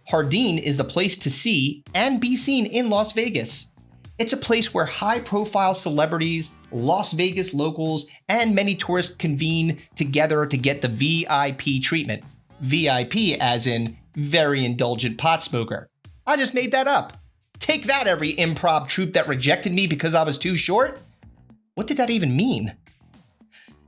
Hardin is the place to see and be seen in Las Vegas. It's a place where high-profile celebrities, Las Vegas locals, and many tourists convene together to get the VIP treatment. VIP as in very indulgent pot smoker. I just made that up. Take that, every improv troupe that rejected me because I was too short. What did that even mean?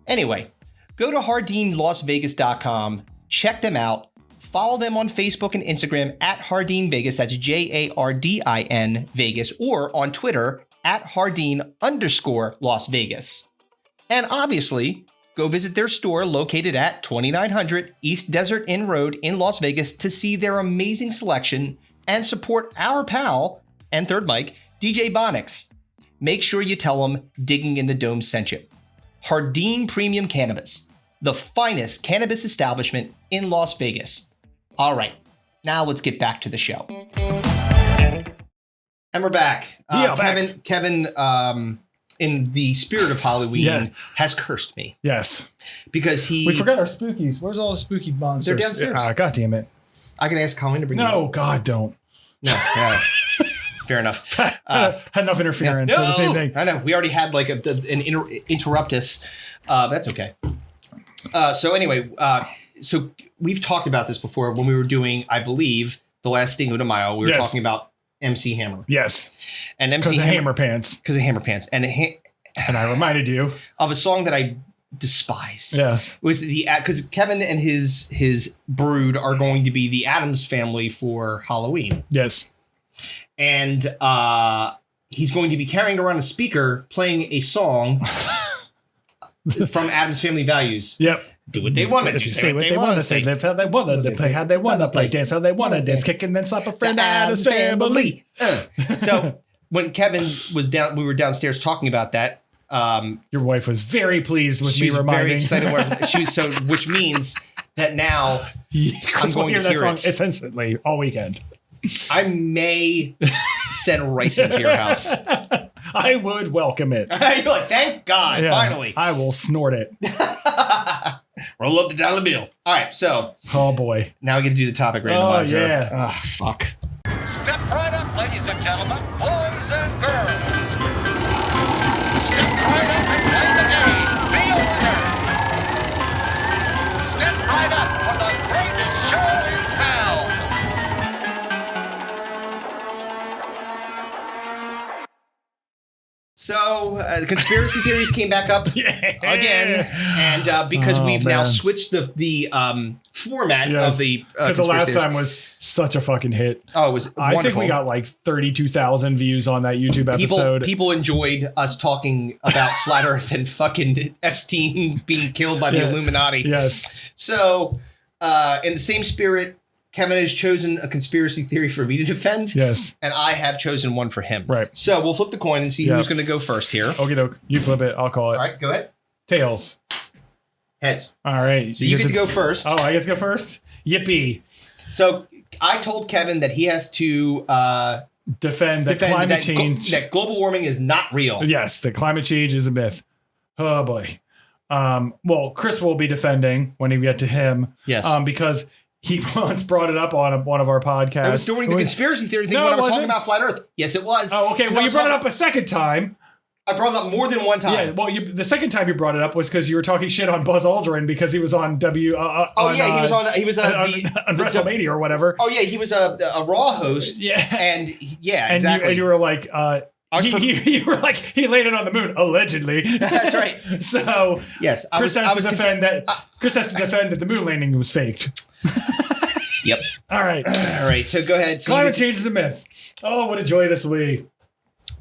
Anyway, go to HardinLasVegas.com, check them out, follow them on Facebook and Instagram at Hardin Vegas, that's JARDIN Vegas, or on Twitter at Hardin_Las Vegas. And obviously, go visit their store located at 2900 East Desert Inn Road in Las Vegas to see their amazing selection and support our pal and third mic, DJ Bonix. Make sure you tell him Digging in the Dome sent you. Hardin Premium Cannabis, the finest cannabis establishment in Las Vegas. All right, now let's get back to the show. And we're back. Kevin, in the spirit of Halloween, has cursed me. Yes. Because we forgot our spookies. Where's all the spooky monsters? They're downstairs. God damn it. I can ask Colleen to bring them. No, God, don't. No, yeah. Fair enough. Had enough interference for the same thing. I know. We already had like an interruptus. That's okay. So anyway, so we've talked about this before when we were doing, I believe, the last Cinco de Mayo. We were talking about MC Hammer. Yes. And MC Hammer Pants. Because of Hammer Pants. And I reminded you of a song that I despise. Yes. It was because Kevin and his brood are going to be the Addams Family for Halloween. Yes. And he's going to be carrying around a speaker playing a song from Addams Family Values. Yep. Do what they want to do. Say what they want to say. Live how they want to play. How they want to play. Dance how they want to dance. Kick and then slap a friend. Addams Family. So when Kevin was down, we were downstairs talking about that. Your wife was very pleased with me reminding. She was very excited. She was so, which means that now I'm going to hear it incessantly all weekend. I may send rice into your house. I would welcome it. You're like, thank God, finally. I will snort it. Roll up the dollar bill. All right, so. Oh, boy. Now we get to do the topic randomizer. Oh, yeah. Oh, fuck. Step right up, ladies and gentlemen, boys and girls. Step right up and play the game. Be a winner. Step right up for the greatest show in town. So, the conspiracy theories came back up again, and because we've now switched the format of the because the last time was such a fucking hit. Oh, it was wonderful. I think we got like 32,000 views on that YouTube episode. People enjoyed us talking about Flat Earth and fucking Epstein being killed by the Illuminati. Yes. So, in the same spirit, Kevin has chosen a conspiracy theory for me to defend. Yes. And I have chosen one for him. Right. So we'll flip the coin and see who's going to go first here. Okie doke. You flip it. I'll call it. All right, go ahead. Tails. Heads. All right. So you get to go first. Oh, I get to go first? Yippee. So I told Kevin that he has to defend that climate change. That global warming is not real. Yes, that climate change is a myth. Oh boy. Well, Chris will be defending when we get to him. Yes. Because he once brought it up on one of our podcasts. I was doing the conspiracy theory thing when I was talking about flat Earth. Yes, it was. Oh, okay. Well, you brought it up a second time. I brought it up more than one time. Yeah. Well, the second time you brought it up was because you were talking shit on Buzz Aldrin because he was on he was on WrestleMania or whatever. Oh yeah, he was a Raw host. Yeah. And exactly. And you were like, you were like, he landed on the moon allegedly. That's right. So yes, Chris has to defend that the moon landing was faked. Yep. All right. So go ahead. Climate change is a myth. Oh, what a joy this will be.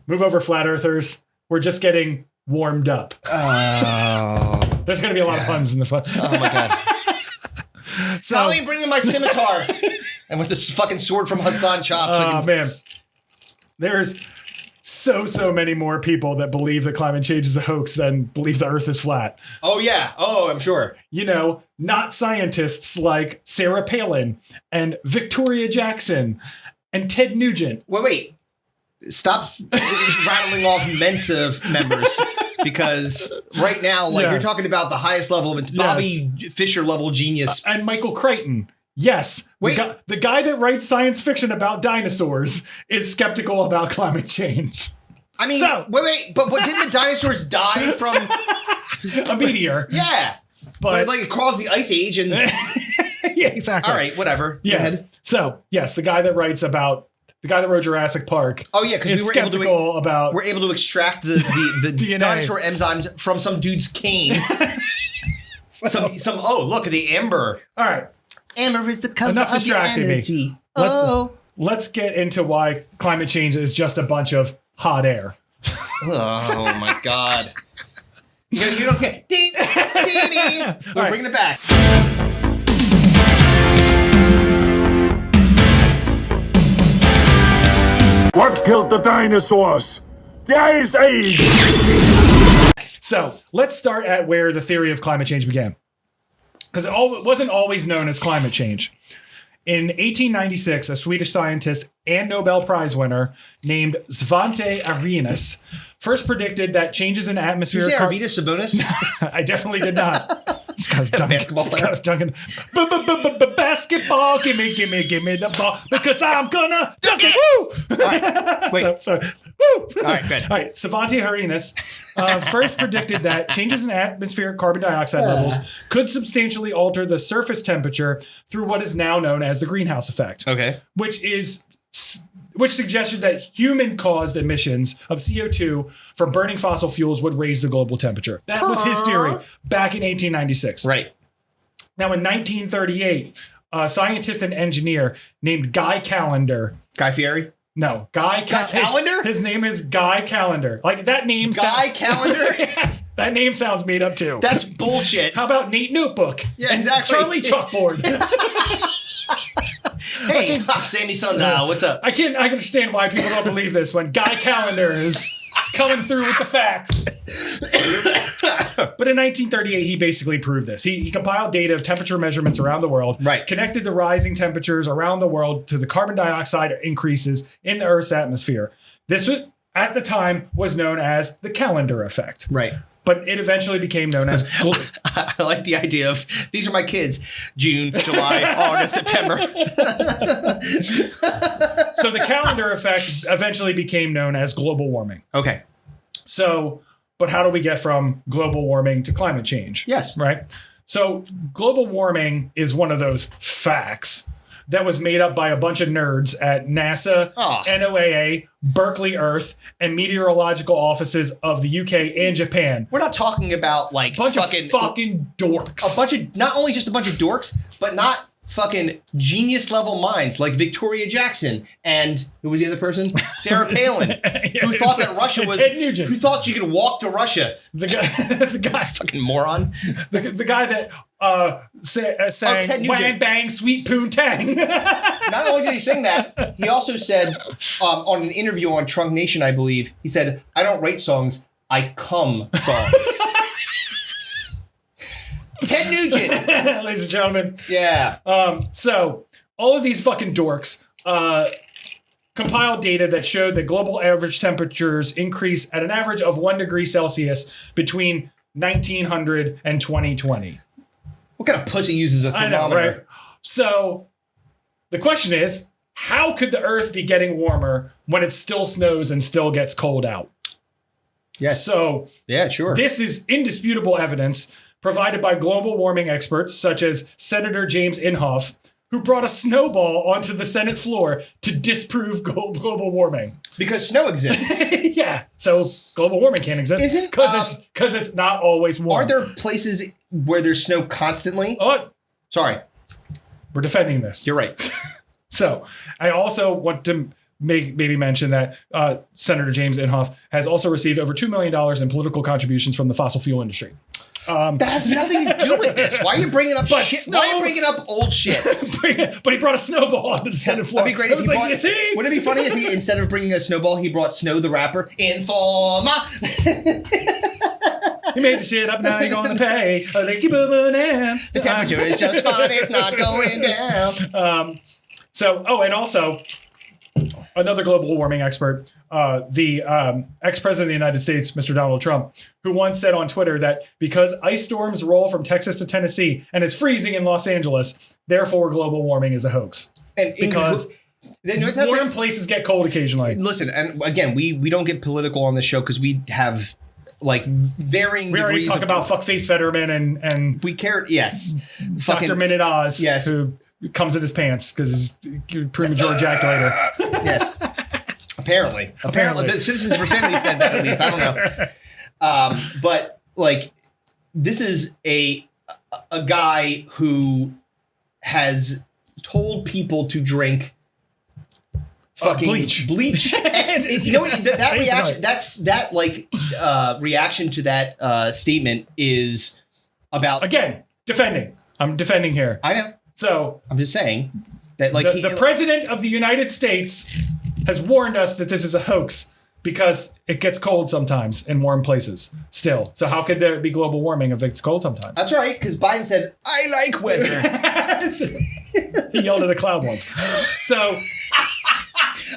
Move over, flat earthers. We're just getting warmed up. Oh. There's going to be a lot of puns in this one. Oh my god. So Holly, bring me my scimitar. And with this fucking sword from Hassan Chops. Oh man. There's so many more people that believe that climate change is a hoax than believe the earth is flat. Oh yeah. Oh, I'm sure. You know, not scientists like Sarah Palin and Victoria Jackson and Ted Nugent. Wait. Stop rattling off Mensa members because right now, you're talking about the highest level of Bobby Fischer level genius. And Michael Crichton. Yes. Wait. The guy that writes science fiction about dinosaurs is skeptical about climate change. I mean, wait, but didn't the dinosaurs die from a meteor? Yeah. But it caused the ice age and yeah, exactly. All right, whatever. Yeah. Go ahead. So, yes, the guy that wrote Jurassic Park. Oh yeah, because we're able to extract the dinosaur enzymes from some dude's cane. Look at the amber. All right. Amber is the color Enough of the energy. Let's get into why climate change is just a bunch of hot air. Oh my god. You don't care. We're bringing it back. What killed the dinosaurs? The Ice Age! So, let's start at where the theory of climate change began. Because it wasn't always known as climate change. In 1896, a Swedish scientist and Nobel Prize winner named Svante Arrhenius first predicted that changes in atmospheric... Did you say Arvidas Sabonis? I definitely did not. This guy's dunking. Basketball player. This guy's dunking. Basketball, give me the ball because I'm gonna dunk it. Woo! All right, wait. So, woo! All right, good. All right, Svante Arrhenius first predicted that changes in atmospheric carbon dioxide levels could substantially alter the surface temperature through what is now known as the greenhouse effect. Okay. Which suggested that human-caused emissions of CO2 from burning fossil fuels would raise the global temperature. That was his theory back in 1896. Right. Now, in 1938, a scientist and engineer named Guy Callender. Guy Fieri? No, Guy Callender? His name is Guy Callender. Like, that name Guy Callender? Yes, that name sounds made up, too. That's bullshit. How about Nate Notebook? Yeah, exactly. Charlie Chalkboard. Hey, Sammy Sundial, what's up? I can understand why people don't believe this when Guy Callender is coming through with the facts. But in 1938, he basically proved this. He compiled data of temperature measurements around the world, right? Connected the rising temperatures around the world to the carbon dioxide increases in the Earth's atmosphere. This, at the time, was known as the Callender effect. Right. But it eventually became known as... I like the idea of, these are my kids, June, July, August, September. So the Callender effect eventually became known as global warming. Okay. So, but how do we get from global warming to climate change? Yes. Right? So global warming is one of those facts that was made up by a bunch of nerds at NASA, NOAA, Berkeley Earth, and meteorological offices of the UK and Japan. We're not talking about like bunch of fucking dorks. A bunch of, not only just a bunch of dorks, but not fucking genius level minds like Victoria Jackson and who was the other person? Sarah Palin, who thought that Russia was Ted Nugent. Who thought you could walk to Russia. The guy fucking moron. The guy that sang "Wang Bang Sweet Poon Tang." Not only did he sing that, he also said on an interview on Trunk Nation, I believe, he said, "I don't write songs, I cum songs." Ted Nugent, ladies and gentlemen. Yeah. So all of these fucking dorks compiled data that showed that global average temperatures increase at an average of 1 degree Celsius between 1900 and 2020. What kind of pussy uses a thermometer? I know, right? So the question is, how could the Earth be getting warmer when it still snows and still gets cold out? Yes. So yeah, sure. This is indisputable evidence provided by global warming experts such as Senator James Inhofe, who brought a snowball onto the Senate floor to disprove global warming. Because snow exists. Yeah, so global warming can't exist because it's not always warm. Are there places where there's snow constantly? Oh, sorry. We're defending this. You're right. So I also want to maybe mention that Senator James Inhofe has also received over $2 million in political contributions from the fossil fuel industry. That has nothing to do with this. Why are you bringing up shit? Why are you bringing up old shit? But he brought a snowball onto the Senate floor. That'd be great if he brought, you see? Wouldn't it be funny if he, instead of bringing a snowball, he brought Snow the rapper? Informa. You made the shit up, now you're going to pay. They keep moving in. The temperature is just fine, it's not going down. And also, another global warming expert, the ex-president of the United States, Mr. Donald Trump, who once said on Twitter that because ice storms roll from Texas to Tennessee and it's freezing in Los Angeles, therefore global warming is a hoax. Because warm places get cold occasionally. Listen, and again, we don't get political on this show because we have like varying degrees. We already talk about fuckface Fetterman and we care. Yes, Dr. Minute Oz. Yes, who comes in his pants because he's premature ejaculator. Yes, apparently, the Citizens for Sanity said that at least. I don't know, but like this is a guy who has told people to drink fucking bleach. And you know that reaction. That reaction to that statement is about defending. I'm defending here. I know. So I'm just saying that like the president of the United States has warned us that this is a hoax because it gets cold sometimes in warm places still. So how could there be global warming if it's cold sometimes? That's right, because Biden said, I like weather. He yelled at a cloud once. So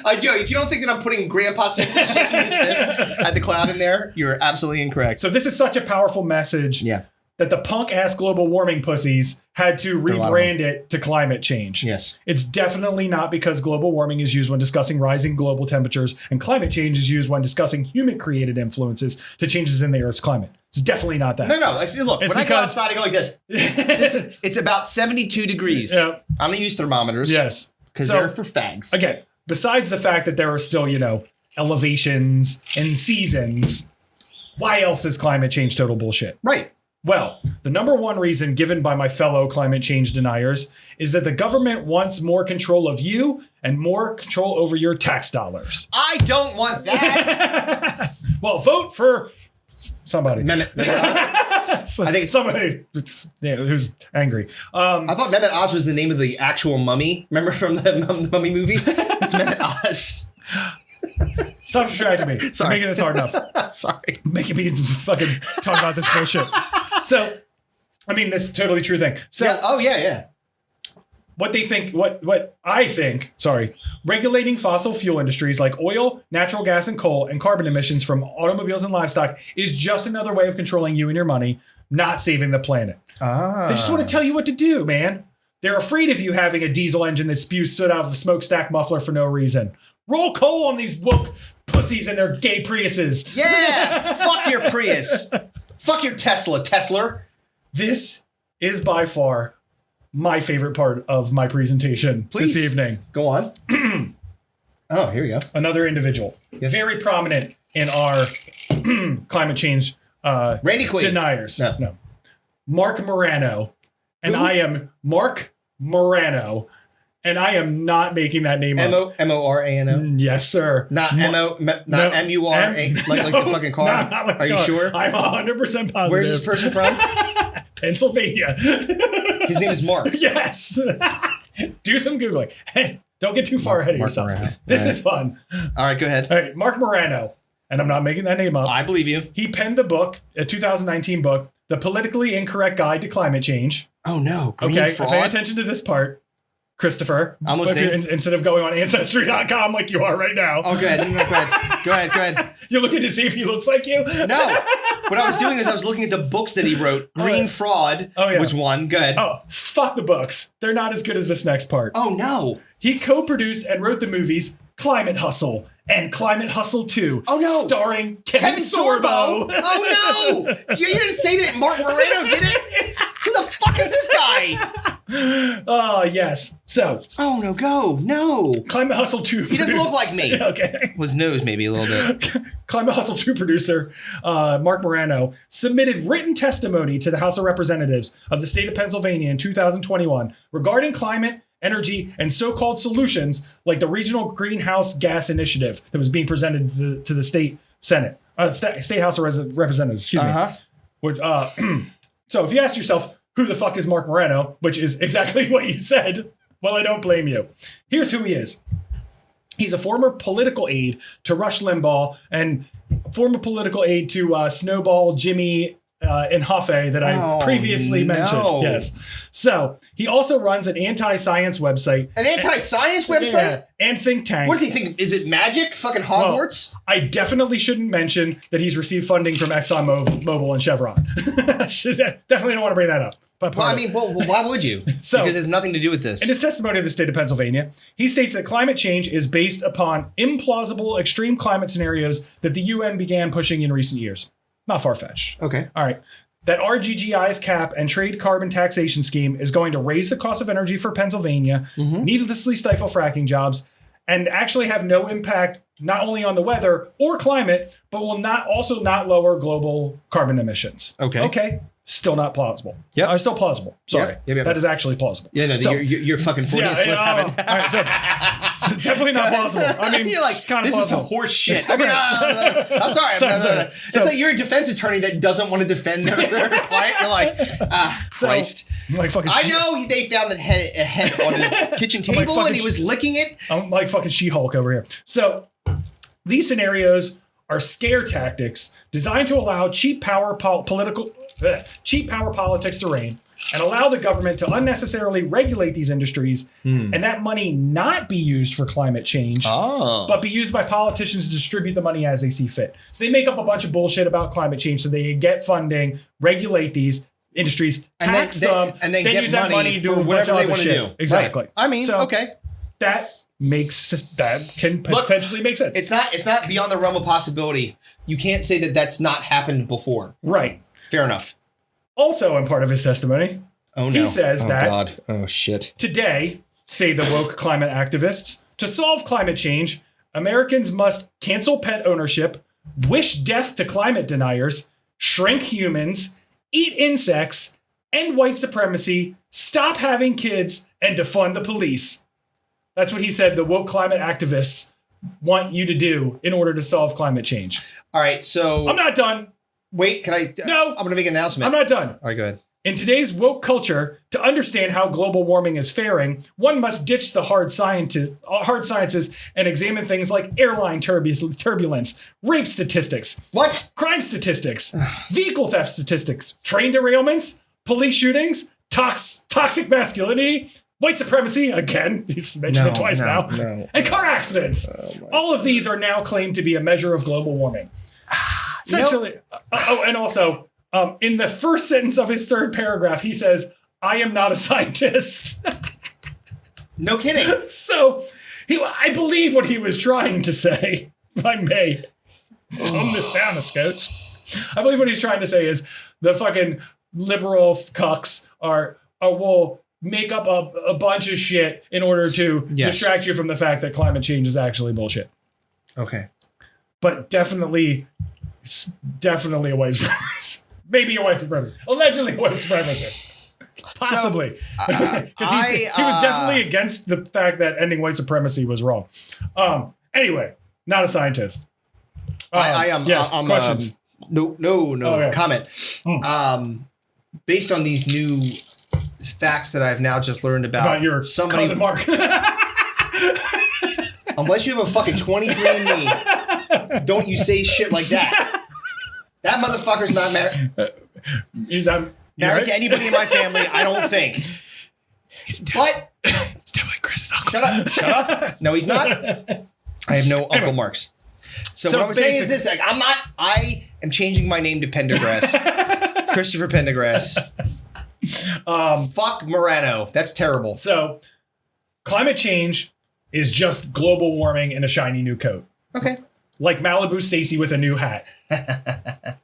if you don't think that I'm putting Grandpa Simpson shaking his fist at the cloud in there, you're absolutely incorrect. So this is such a powerful message that the punk-ass global warming pussies had to rebrand it to climate change. Yes. It's definitely not because global warming is used when discussing rising global temperatures and climate change is used when discussing human-created influences to changes in the Earth's climate. It's definitely not that. No. Look, it's when I go outside, I go like this. It's about 72 degrees. Yeah. I'm going to use thermometers. Yes. Because they're for fags. Again, besides the fact that there are still, elevations and seasons, why else is climate change total bullshit? Right. Well, the number one reason given by my fellow climate change deniers is that the government wants more control of you and more control over your tax dollars. I don't want that. Well, vote for somebody. I think somebody who's angry. I thought Mehmet Oz was the name of the actual mummy. Remember from the Mummy movie? It's Mehmet Oz. Stop distracting me. Sorry. You're making this hard enough. Sorry. Making me fucking talk about this bullshit. So, I mean, this is a totally true thing. So, yeah. What I think, regulating fossil fuel industries like oil, natural gas, and coal, and carbon emissions from automobiles and livestock is just another way of controlling you and your money, not saving the planet. They just want to tell you what to do, man. They're afraid of you having a diesel engine that spews soot out of a smokestack muffler for no reason. Roll coal on these woke pussies and their gay Priuses. Yeah, fuck your Prius. Fuck your Tesla. This is by far my favorite part of my presentation this evening. Go on. Oh, here we go. Another individual. Yes. Very prominent in our climate change Randy Quaid. deniers. No. Mark Morano. And I am Mark Morano. And I am not making that name up. M-O-R-A-N-O? Yes, sir. Not M-U-R-A, like the fucking car? Not like Are you sure? I'm 100% positive. Where's this person from? Pennsylvania. His name is Mark. Yes. Do some Googling. Hey, don't get too far ahead of yourself. Morano. This is fun. All right, go ahead. All right, Mark Morano. And I'm not making that name up. I believe you. He penned the book, a 2019 book, The Politically Incorrect Guide to Climate Change. Oh, no. Fraud? Pay attention to this part. Christopher. I'm listening. Instead of going on Ancestry.com like you are right now. Oh, go ahead. Go ahead. You're looking to see if he looks like you? No. What I was doing is I was looking at the books that he wrote. Green Fraud was one. Go ahead. Oh, fuck the books. They're not as good as this next part. Oh, no. He co-produced and wrote the movies Climate Hustle and Climate Hustle 2. Oh, no. Starring Kevin Sorbo. Oh, no. You didn't say that Mark Moreno did it. Who the fuck is this guy? Oh, yes. So. Oh, no, go. No. Climate Hustle 2. He doesn't look like me. Okay. His nose maybe a little bit. Climate Hustle 2 producer Mark Moreno submitted written testimony to the House of Representatives of the state of Pennsylvania in 2021 regarding climate, energy, and so-called solutions like the Regional Greenhouse Gas Initiative that was being presented to the state Senate, State House of Representatives, excuse me. Which, so if you ask yourself, who the fuck is Mark Moreno, which is exactly what you said, well, I don't blame you. Here's who he is. He's a former political aide to Rush Limbaugh and former political aide to Snowball Jimmy and Hoffe that I previously mentioned. Yes. So he also runs an anti-science website. An anti-science website? Yeah, and think tank. What does he think? Is it magic? Fucking Hogwarts? Well, I definitely shouldn't mention that he's received funding from ExxonMobil and Chevron. Definitely don't want to bring that up. Well, I mean, why would you? Because it has nothing to do with this. In his testimony of the state of Pennsylvania, he states that climate change is based upon implausible extreme climate scenarios that the UN began pushing in recent years. Not far-fetched. Okay. All right. That RGGI's cap and trade carbon taxation scheme is going to raise the cost of energy for Pennsylvania, needlessly stifle fracking jobs, and actually have no impact not only on the weather or climate, but will not lower global carbon emissions. Okay. Still not plausible. Yeah. Still plausible. Sorry. Yep. That is actually plausible. Yeah, no, you're fucking 40 slip having. All right, so definitely not plausible. I mean, you're like, kind of this plausible. is some horse shit. I mean, I'm sorry. Sorry. It's like you're a defense attorney that doesn't want to defend their client. You're like, Christ. Like fucking I know they found a head on his kitchen table and he was licking it. I'm like fucking She-Hulk over here. So these scenarios are scare tactics designed to allow cheap power politics to reign and allow the government to unnecessarily regulate these industries and that money not be used for climate change, but be used by politicians to distribute the money as they see fit. So they make up a bunch of bullshit about climate change so they get funding, regulate these industries, tax them, and then use that money to do whatever they want to do. Exactly. Right. I mean, okay. That can potentially make sense. It's not beyond the realm of possibility. You can't say that that's not happened before. Right. Fair enough. Also, in part of his testimony, he says that today, say the woke climate activists, to solve climate change, Americans must cancel pet ownership, wish death to climate deniers, shrink humans, eat insects, end white supremacy, stop having kids, and defund the police. That's what he said the woke climate activists want you to do in order to solve climate change. All right, so... I'm not done. Wait, can I... No. I'm going to make an announcement. I'm not done. All right, go ahead. In today's woke culture, to understand how global warming is faring, one must ditch the hard sciences and examine things like airline turbulence, rape statistics, crime statistics, vehicle theft statistics, train derailments, police shootings, toxic masculinity, white supremacy, again, he's mentioned it twice now, and car accidents. All of these are now claimed to be a measure of global warming. Essentially, and also, in the first sentence of his third paragraph, he says, I am not a scientist. No kidding. So, I believe what he was trying to say, if I may. Tone this down, Scouts. I believe what he's trying to say is the fucking liberal cucks will make up a bunch of shit in order to distract you from the fact that climate change is actually bullshit. Okay. But definitely a white supremacist. Maybe a white supremacist. Allegedly a white supremacist. Possibly. Because he was definitely against the fact that ending white supremacy was wrong. Anyway, not a scientist. I am. Yes, questions? No. Okay. Comment. Based on these new facts that I've now just learned about your cousin Mark. Unless you have a fucking 23andMe, don't you say shit like that. That motherfucker's not married. He's not married to anybody in my family, I don't think. He's But it's definitely Chris's uncle. shut up. No, he's not. I have no Uncle Marks. So what I'm saying is this: like, I am changing my name to Pendergrass, Christopher Pendergrass. Fuck Morano. That's terrible. So, climate change is just global warming in a shiny new coat. Okay. Like Malibu Stacy with a new hat.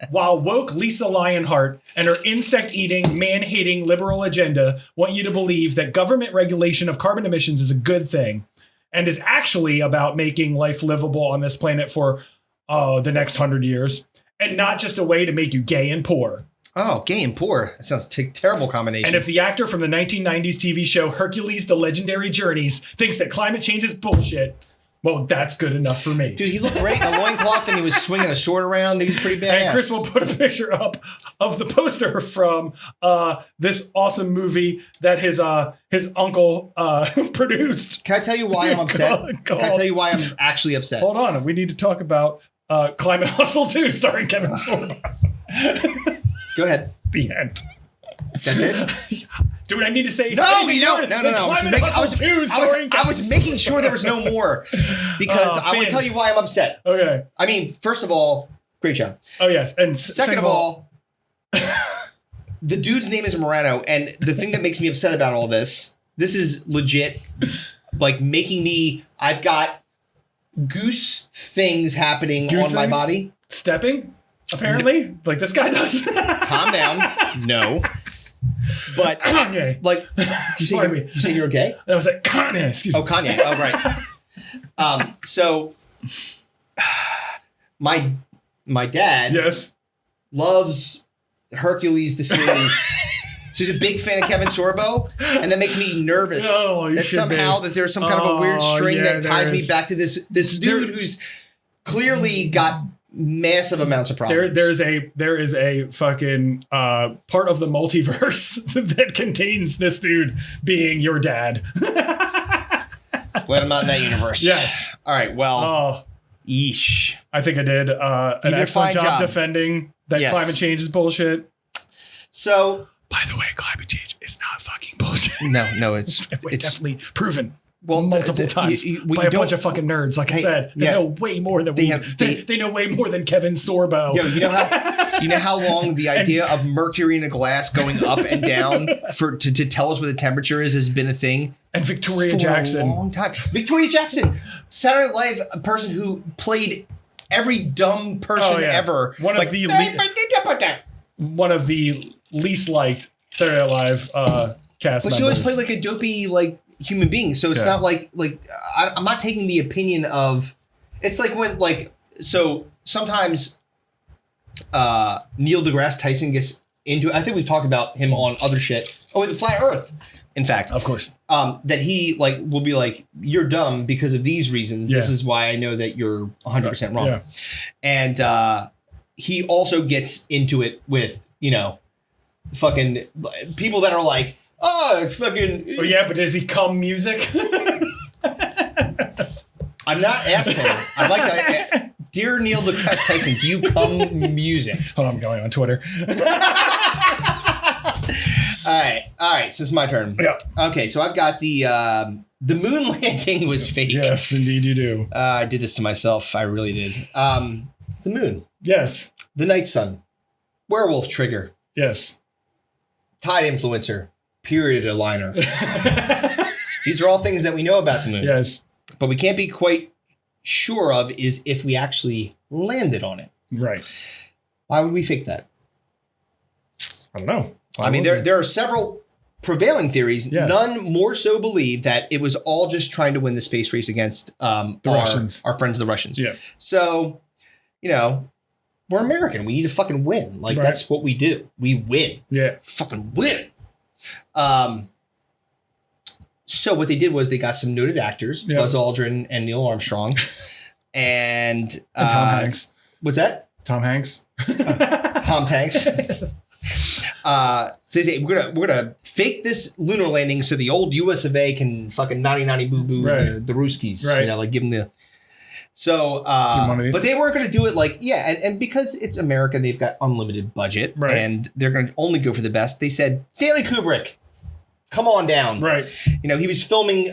While woke Lisa Lionheart and her insect-eating, man-hating liberal agenda want you to believe that government regulation of carbon emissions is a good thing and is actually about making life livable on this planet for the next 100 years and not just a way to make you gay and poor. Oh, gay and poor. That sounds terrible combination. And if the actor from the 1990s TV show Hercules: The Legendary Journeys thinks that climate change is bullshit, well, that's good enough for me. Dude, he looked great in a loincloth and he was swinging a sword around. He was pretty badass. And Chris will put a picture up of the poster from this awesome movie that his uncle produced. Can I tell you why I'm upset? Can I tell you why I'm actually upset? Hold on. We need to talk about Climate Hustle 2 starring Kevin Sorbo. Go ahead. The end. That's it? Do I need to say? No, you don't. No. I was making sure there was no more because I want to tell you why I'm upset. Okay. I mean, first of all, great job. Oh yes, and second of all, the dude's name is Morano, and the thing that makes me upset about all this is legit, like making me. I've got goose things happening on my body. Stepping, apparently, like this guy does. Calm down. No. But Kanye. Like, you say you're gay? I was like Kanye. Excuse me. Oh, Kanye. Oh, right. So my dad loves Hercules the series. So he's a big fan of Kevin Sorbo, and that makes me nervous that somehow that there's some kind of a weird string that ties me back to this dude who's clearly got massive amounts of problems. There is a fucking part of the multiverse that contains this dude being your dad. Glad I'm not in that universe. Yes. All right. Well. Yeesh. I think I did an excellent job defending that climate change is bullshit. So, by the way, climate change is not fucking bullshit. No, it's definitely proven. Well, multiple times by a bunch of fucking nerds. Like I said, they know way more than they know way more than Kevin Sorbo. Yo, you know how long the idea of mercury in a glass going up and down to tell us what the temperature is has been a thing. And Victoria Jackson, a long time. Victoria Jackson, Saturday Night Live, a person who played every dumb person ever. One of the least liked Saturday Night Live cast. But she always played like a dopey human being, so it's not like I'm not taking the opinion of. It's like when so sometimes Neil deGrasse Tyson gets into. I think we've talked about him on other shit. Oh, the flat Earth. In fact, of course, that he will be like, you're dumb because of these reasons. This is why I know that you're 100% wrong. And he also gets into it with fucking people that are like. Oh, it's fucking. Oh, yeah, but does he cum music? I'm not asking. I'd like to. Dear Neil deGrasse Tyson, do you cum music? Hold on, I'm going on Twitter. All right. So it's my turn. Yeah. Okay, so I've got the moon landing was fake. Yes, indeed you do. I did this to myself. I really did. The moon. Yes. The night sun. Werewolf trigger. Yes. Tide influencer. Period aligner. These are all things that we know about the moon. Yes. But we can't be quite sure of is if we actually landed on it. Right. Why would we fake that? I don't know. I mean, there are several prevailing theories. Yes. None more so believe that it was all just trying to win the space race against the Russians. Our friends, the Russians. Yeah. So, we're American. We need to fucking win. That's what we do. We win. Yeah. Fucking win. So what they did was they got some noted actors, Buzz Aldrin and Neil Armstrong, and Tom Hanks. What's that? Tom Hanks. Tom Hanks. So they say we're gonna fake this lunar landing so the old US of A can fucking naughty boo boo the Ruskies, right? Give them the. So, but they weren't going to do it and because it's America, they've got unlimited budget, and they're going to only go for the best. They said Stanley Kubrick. come on down. Right. You know, he was filming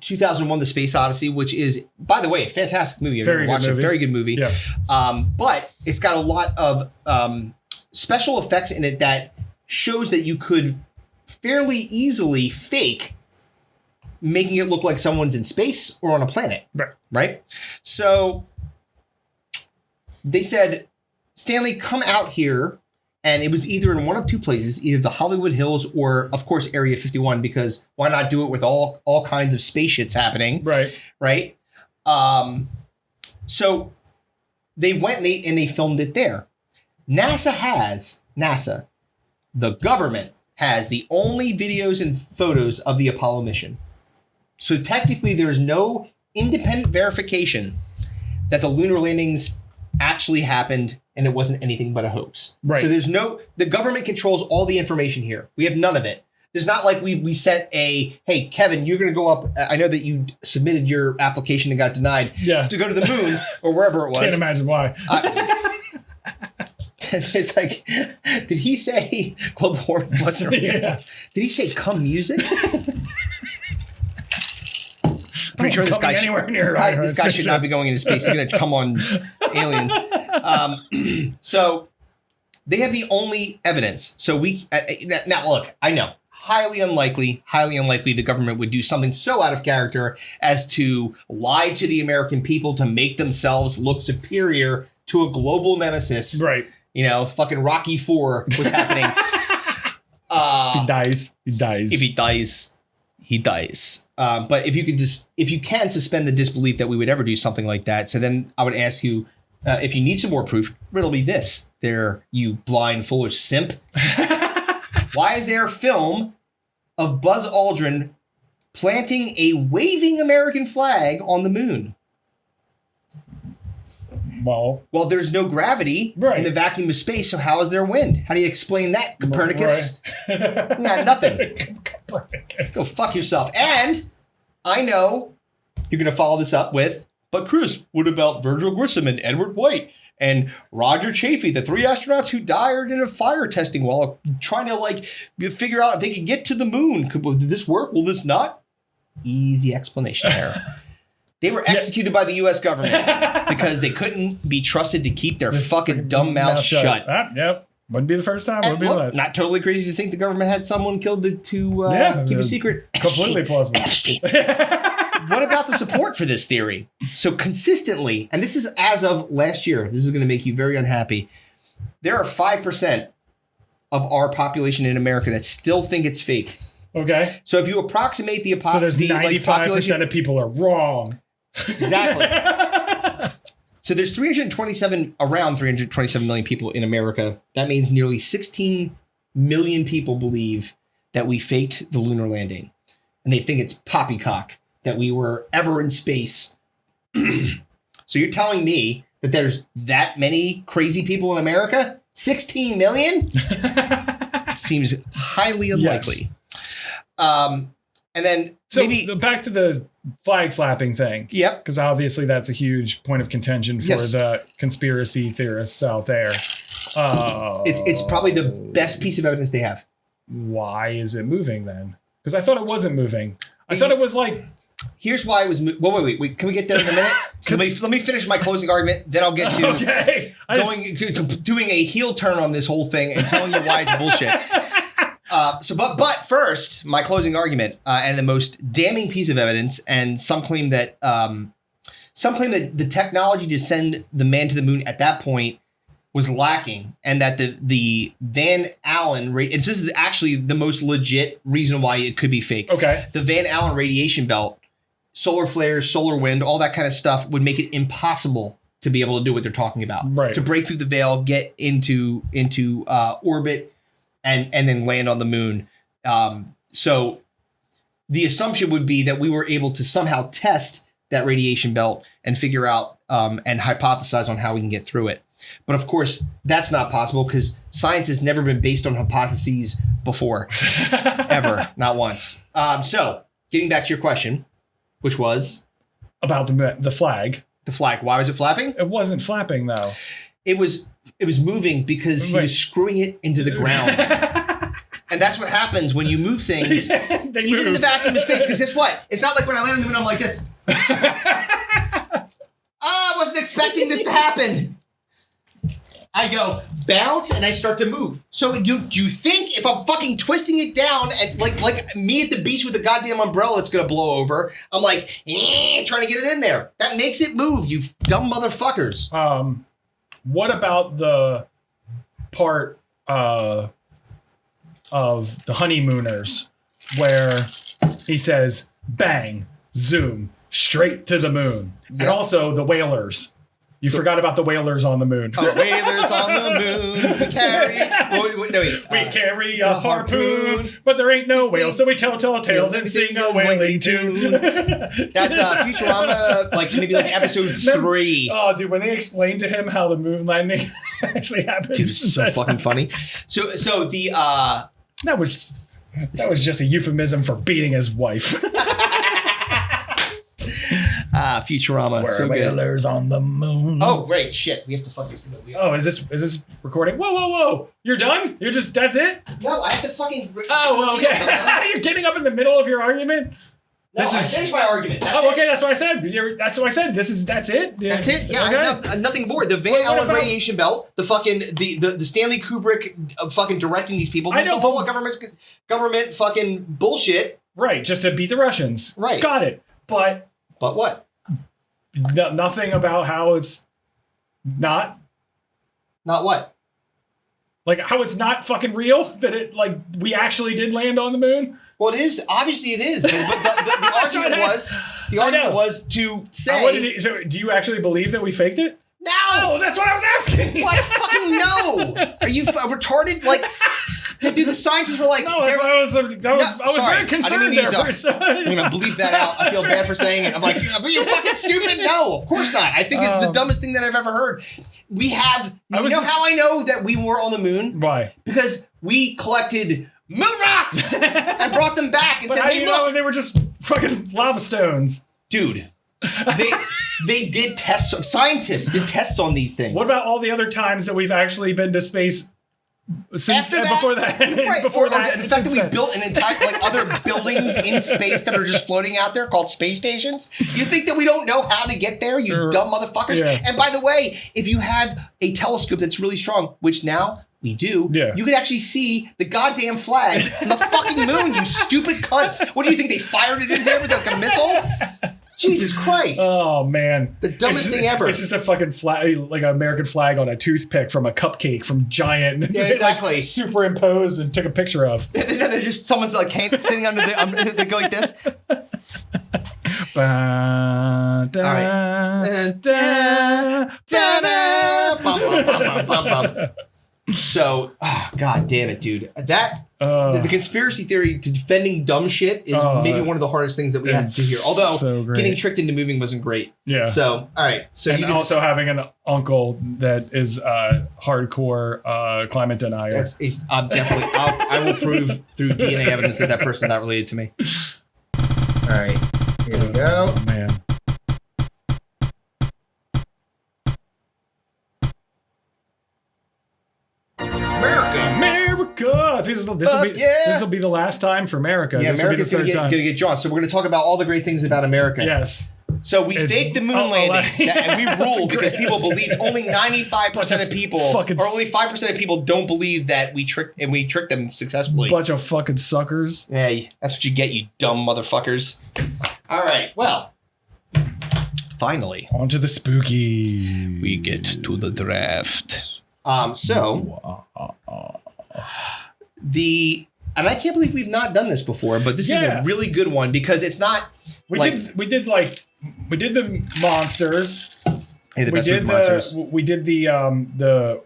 2001: The Space Odyssey, which is, by the way, a fantastic movie. I've Very never watched good it. movie. Very good movie. Yeah. But it's got a lot of special effects in it that shows that you could fairly easily fake making it look like someone's in space or on a planet. Right? So they said, Stanley, come out here. And it was either in one of two places, either the Hollywood Hills or, of course, Area 51, because why not do it with all kinds of space shits happening? Right? So they went and they filmed it there. NASA, the government, has the only videos and photos of the Apollo mission. So technically, there's no independent verification that the lunar landings actually happened and it wasn't anything but a hoax. Right. So the government controls all the information here. We have none of it. There's not like we sent hey, Kevin, you're going to go up. I know that you submitted your application and got denied to go to the moon or wherever it was. Can't imagine why. It's like, did he say global warming wasn't real? Yeah. Did he say come music? Pretty sure this guy should not be going into space. He's going to come on aliens. So they have the only evidence. So we now look. I know highly unlikely the government would do something so out of character as to lie to the American people to make themselves look superior to a global nemesis. Right. You know, fucking Rocky IV was happening. He dies. If he dies, he dies. But if you can suspend the disbelief that we would ever do something like that, so then I would ask you, if you need some more proof, riddle me this. There, you blind, foolish simp. Why is there a film of Buzz Aldrin planting a waving American flag on the moon? Well, there's no gravity in the vacuum of space, so how is there wind? How do you explain that, Copernicus? Nah, nothing. Go fuck yourself. And I know you're going to follow this up with, but Chris, what about Virgil Grissom and Edward White and Roger Chaffee, the 3 astronauts who died in a fire testing while trying to figure out if they could get to the moon? Did this work? Will this not? Easy explanation there. They were executed by the U.S. government because they couldn't be trusted to keep their fucking dumb mouths shut. Yep. Wouldn't be the first time. Wouldn't be the last. Not totally crazy to think the government had someone killed to keep a secret. Completely plausible. Epstein. What about the support for this theory? So consistently, and this is as of last year, this is going to make you very unhappy. There are 5% of our population in America that still think it's fake. Okay. So if you approximate the so there's 95% of people are wrong. Exactly. So there's around 327 million people in America. That means nearly 16 million people believe that we faked the lunar landing. And they think it's poppycock that we were ever in space. So you're telling me that there's that many crazy people in America? 16 million? Seems highly unlikely. Yes. And then so back to the flag flapping thing. Yep. Because obviously that's a huge point of contention for the conspiracy theorists out there. It's probably the best piece of evidence they have. Why is it moving then? Because I thought it wasn't moving. I thought it was like... Here's why it was... Wait. Can we get there in a minute? So let me finish my closing argument. Then I'll get to doing a heel turn on this whole thing and telling you why it's bullshit. But first, my closing argument and the most damning piece of evidence, and some claim that the technology to send the man to the moon at that point was lacking, and that the Van Allen and this is actually the most legit reason why it could be fake. Okay, the Van Allen radiation belt, solar flares, solar wind, all that kind of stuff would make it impossible to be able to do what they're talking about. Right, to break through the veil, get into orbit. And then land on the moon. So the assumption would be that we were able to somehow test that radiation belt and figure out and hypothesize on how we can get through it. But of course, that's not possible because science has never been based on hypotheses before, ever, not once. So getting back to your question, which was about the flag. The flag. Why was it flapping? It wasn't flapping though. It was moving because he was screwing it into the ground. And that's what happens when you move things, even in the vacuum of space. Because guess what? It's not like when I land on the moon, I'm like this. I wasn't expecting this to happen. I go bounce and I start to move. So do you think if I'm fucking twisting it down and like me at the beach with the goddamn umbrella, it's gonna blow over? I'm like trying to get it in there. That makes it move. You dumb motherfuckers. What about the part of the honeymooners where he says bang, zoom, straight to the moon, and also the whalers? You forgot about the whalers on the moon. Oh, whalers on the moon. We carry. We carry a harpoon, but there ain't no whale, so we tell tales and sing a whaling tune. That's Futurama, maybe episode 3. Oh, dude, when they explained to him how the moon landing actually happened, dude, it's so fucking funny. So the that was just a euphemism for beating his wife. Futurama, so good. Whalers on the moon. Oh, great, shit. We have to fuck this movie. Oh, is this recording? Whoa. You're done? That's it? No, I have to fucking... Oh, okay. You're getting up in the middle of your argument? No, I finished my argument. Okay, that's what I said. That's what I said. That's it? That's it? Yeah, okay. I have nothing more. The Van Allen radiation belt, the fucking, the Stanley Kubrick fucking directing these people. This is all government fucking bullshit. Right, just to beat the Russians. Right. Got it. But what? Nothing about how it's not. Not what? How it's not fucking real? That it, we actually did land on the moon? Well, it is. Obviously it is. But the argument was to say... So do you actually believe that we faked it? No! That's what I was asking! What? Fucking no! Are you retarded? Dude, the scientists were like... No, I was very concerned there. I'm going to bleep that out. I feel bad for saying it. I'm like, but you're fucking stupid? No, of course not. I think it's the dumbest thing that I've ever heard. We have... how I know that we were on the moon? Why? Because we collected moon rocks and brought them back and said, hey, look. They were just fucking lava stones. Dude. They did tests. Scientists did tests on these things. What about all the other times that we've actually been to space since before that? Right. Before the fact that we built an entire other buildings in space that are just floating out there called space stations. You think that we don't know how to get there, you dumb motherfuckers? Yeah. And by the way, if you had a telescope that's really strong, which now we do, you could actually see the goddamn flag on the fucking moon, you stupid cunts. What do you think, they fired it in there with a missile? Jesus Christ. Oh, man. The dumbest thing ever. It's just a fucking flag, like an American flag on a toothpick from a cupcake from Giant. Yeah, exactly. They, superimposed and took a picture of. They're just, someone's sitting under the, they go like this. All right. So, god damn it, dude. That the conspiracy theory to defending dumb shit is maybe one of the hardest things that we have to hear. Although getting tricked into moving wasn't great. Yeah. So, all right. So and also having an uncle that is hardcore climate denier. I'm definitely. I will prove through DNA evidence that person's not related to me. All right. Here we go. Oh, man. America! This will be the last time for America. Yeah, America's going to get drawn. So we're going to talk about all the great things about America. Yes. So we faked the moon landing, and we ruled because people believed. Only 95% of people, or only 5% of people, don't believe that we tricked them successfully. Bunch of fucking suckers. Hey, that's what you get, you dumb motherfuckers. All right, well, finally, on to the spooky. We get to the draft. And I can't believe we've not done this before, but this is a really good one because it's not. We did the monsters. Hey, the best monsters. We did the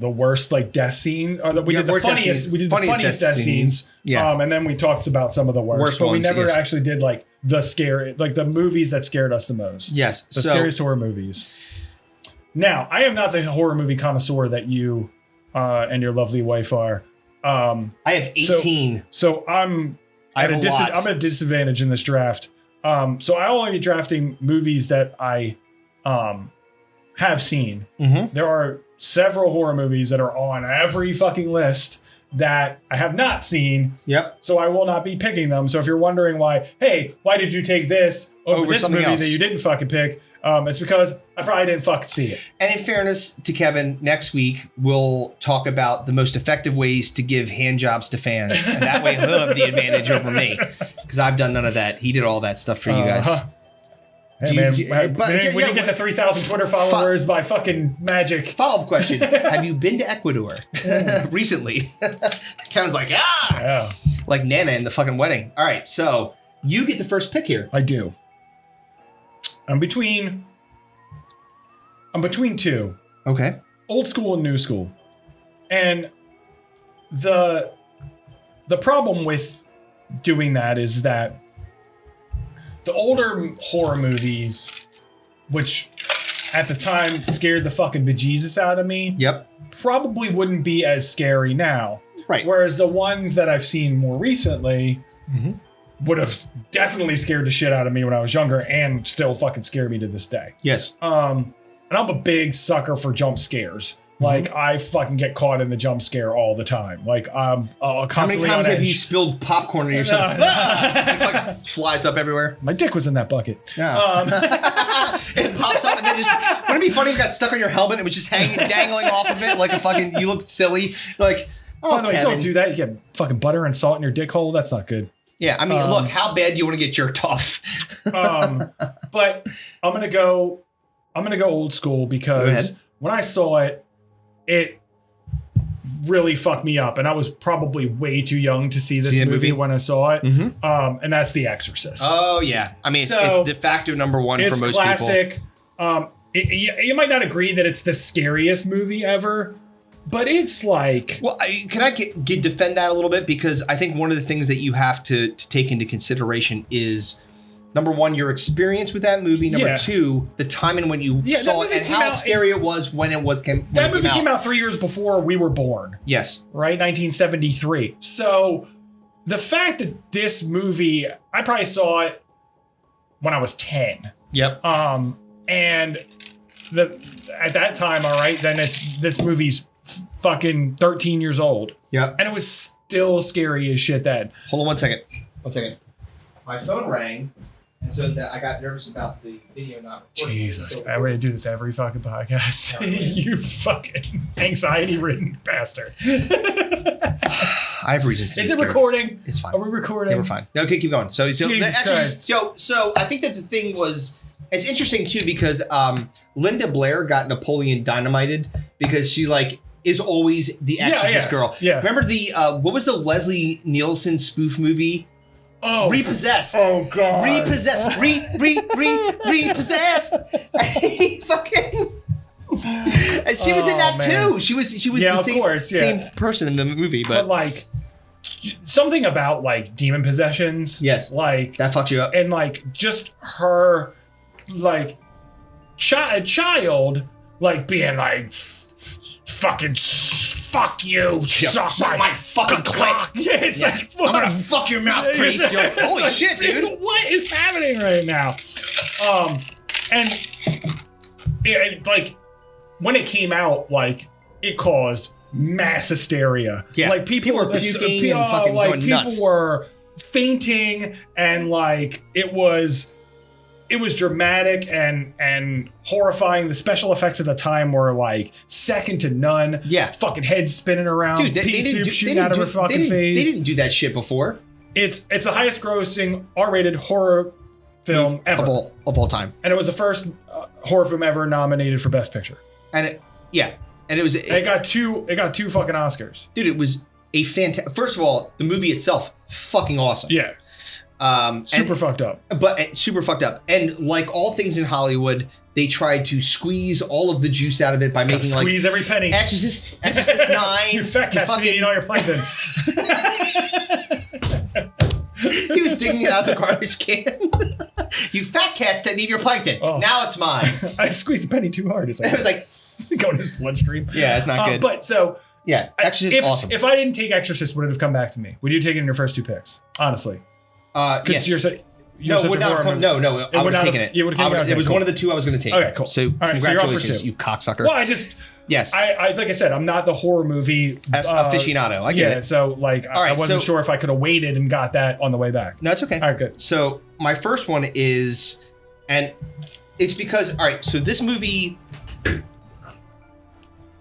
worst death scene, or we did the funniest. We did the funniest death scenes. Yeah. And then we talked about some of the worst but ones, we never actually did the scary, the movies that scared us the most. Yes. The scariest horror movies. Now, I am not the horror movie connoisseur that you and your lovely wife are. I have 18. So I'm at a disadvantage in this draft. So I'll only be drafting movies that I have seen. Mm-hmm. There are several horror movies that are on every fucking list that I have not seen. Yep. So I will not be picking them. So if you're wondering why did you take this over this something movie else that you didn't fucking pick? It's because I probably didn't fucking see it. And in fairness to Kevin, next week we'll talk about the most effective ways to give hand jobs to fans. And that way he'll have the advantage over me. Because I've done none of that. He did all that stuff for you guys. Hey, man, we didn't get the 3,000 Twitter followers by fucking magic. Follow-up question. Have you been to Ecuador recently? Kevin's like, Yeah. Like Nana in the fucking wedding. All right, so you get the first pick here. I do. I'm between two. Okay. Old school and new school. And the problem with doing that is that the older horror movies, which at the time scared the fucking bejesus out of me, probably wouldn't be as scary now. Right. Whereas the ones that I've seen more recently would have definitely scared the shit out of me when I was younger and still fucking scare me to this day. Yes. And I'm a big sucker for jump scares. Like, I fucking get caught in the jump scare all the time. Like, I'm constantly How many times on have edge. you spilled popcorn in yourself? It's like flies up everywhere. My dick was in that bucket. Yeah. It pops up and then just... Wouldn't it be funny if it got stuck on your helmet and it was just dangling off of it like a fucking... You looked silly. Like, By the way, don't do that. You get fucking butter and salt in your dick hole. That's not good. Yeah, I mean, look, how bad do you want to get jerked off? But I'm gonna go old school because when I saw it, it really fucked me up, and I was probably way too young to see this movie when I saw it. And that's The Exorcist. Oh yeah, I mean, it's de facto number one for most classic. people. You might not agree that it's the scariest movie ever, but it's like... Well, can I defend that a little bit? Because I think one of the things that you have to take into consideration is, number one, your experience with that movie. Number two, the time and when you saw it and how scary it was when it was That movie came out 3 years before we were born. Yes. Right? 1973. So the fact that this movie, I probably saw it when I was 10. Yep. And at that time, all right, then this movie's fucking 13 years old. Yep. And it was still scary as shit then. Hold on 1 second. 1 second. My phone rang, and so that I got nervous about the video not recording. Jesus. I'm ready to do this every fucking podcast. You fucking anxiety-ridden bastard. I have reasons to be Is it scared. recording? It's fine. Are we recording? Okay, we're fine. Okay, keep going. So Jesus Christ. So I think that the thing was... It's interesting, too, because Linda Blair got Napoleon Dynamited because she, like... is always the Exorcist girl. Yeah. Remember the what was the Leslie Nielsen spoof movie? Oh, Repossessed. Oh god. Repossessed. Repossessed. Fucking. And she was in that too. She was the same person in the movie, but like something about like demon possessions. Yes. Like that fucked you up. And like just her like a child like being like fucking fuck you, suck my fucking clit. Yeah, it's like I'm gonna fuck your mouth, priest. You're like, holy shit, dude! What is happening right now? And it, like when it came out, like it caused mass hysteria. Yeah, like people were puking and fucking like going people nuts. were fainting, and like it was dramatic and horrifying. The special effects at the time were like second to none. Yeah. Fucking heads spinning around. Dude, Pea soup shooting out of her fucking face. They didn't do that shit before. It's the highest grossing R-rated horror film ever. Of all time. And it was the first horror film ever nominated for Best Picture. And it got two fucking Oscars. Dude, it was a fantastic... First of all, the movie itself, fucking awesome. Yeah. Super fucked up. But super fucked up. And like all things in Hollywood, they tried to squeeze all of the juice out of it by making squeeze every penny. Exorcist 9. You fat cats need to eat all your plankton. He was digging it out of the garbage can. You fat cats that need your plankton. Oh. Now it's mine. I squeezed the penny too hard. It's like, it was like going in his bloodstream. Yeah, it's not good. But so yeah, Exorcist awesome. If I didn't take Exorcist, would it have come back to me? Would you take it in your first two picks? Honestly. Yes. No, it would not have come. No, I would have taken it. You would have taken it. It was one of the two I was going to take. Okay, cool. So all right, congratulations, so you cocksucker. Well, Yes. I like I said, I'm not the horror movie aficionado. I get it. So like, All right, I wasn't so- sure if I could have waited and got that on the way back. No, it's okay. All right, good. So my first one is, and it's because, all right, so this movie,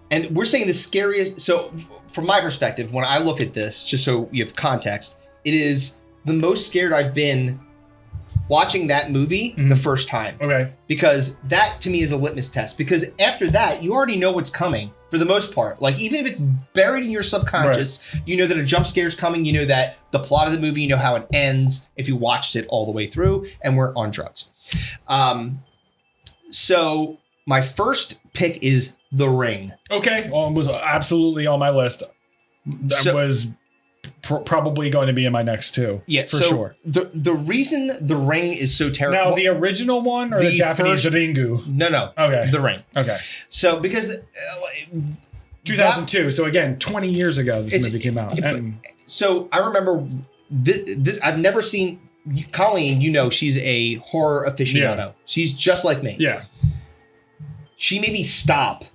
and we're saying the scariest, so from my perspective, when I look at this, just so you have context, it is the most scared I've been watching that movie the first time. Okay. Because that to me is a litmus test. Because after that, you already know what's coming for the most part. Like even if it's buried in your subconscious, you know that a jump scare is coming. You know that the plot of the movie, you know how it ends if you watched it all the way through and weren't on drugs. So my first pick is The Ring. Okay. Well, it was absolutely on my list. That was probably going to be in my next two. Yeah, for so sure. The reason The Ring is so terrible. Now, the original one or the Japanese Ringu? No. Okay. The Ring. Okay. So because 2002. So again, 20 years ago, this movie came out. And so I remember this. I've never seen Colleen. You know, she's a horror aficionado. Yeah. She's just like me. Yeah. She made me stop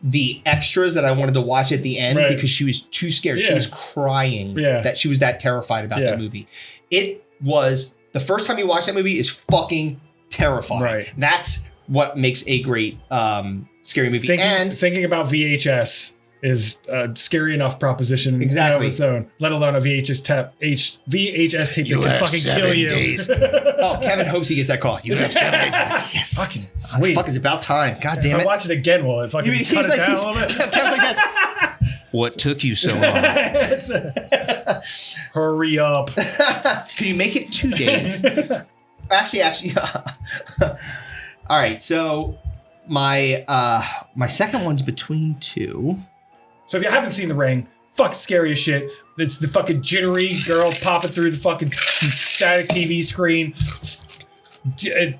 the extras that I wanted to watch at the end because she was too scared. She was crying that she was that terrified about that movie. It was the first time you watch that movie is fucking terrifying. Right. That's what makes a great scary movie. Thinking about VHS is a scary enough proposition in of its own, let alone a VHS tape that can fucking kill you. Oh, Kevin hopes he gets that call. You have 7 days. Yes. Fucking sweet. Fuck, it's about time. God damn if it. I watch it again, will it fucking cut it down a little bit? Kevin's like this. What took you so long? Hurry up. Can you make it 2 days? Actually. All right, so my second one's between two. So if you haven't seen The Ring, fucking scary as shit. It's the fucking jittery girl popping through the fucking static TV screen. The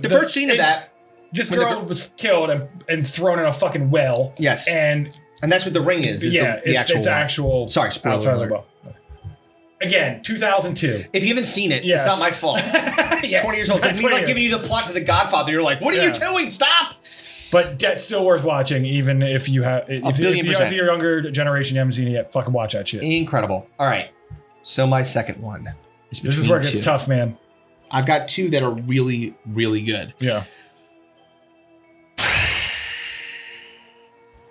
first scene of that. This girl was killed and thrown in a fucking well. Yes. And that's what The Ring is. It's actual. Sorry, spoiler alert. Again, 2002. If you haven't seen it, it's not my fault. It's 20 years old. It's like me like giving you the plot to The Godfather. You're like, what are you doing? Stop! But that's still worth watching, even if you have. If you're a younger generation, you haven't seen it yet, fucking watch that shit. Incredible. All right. So my second one is between This is where it gets two. tough, man. I've got two that are really, really good. Yeah.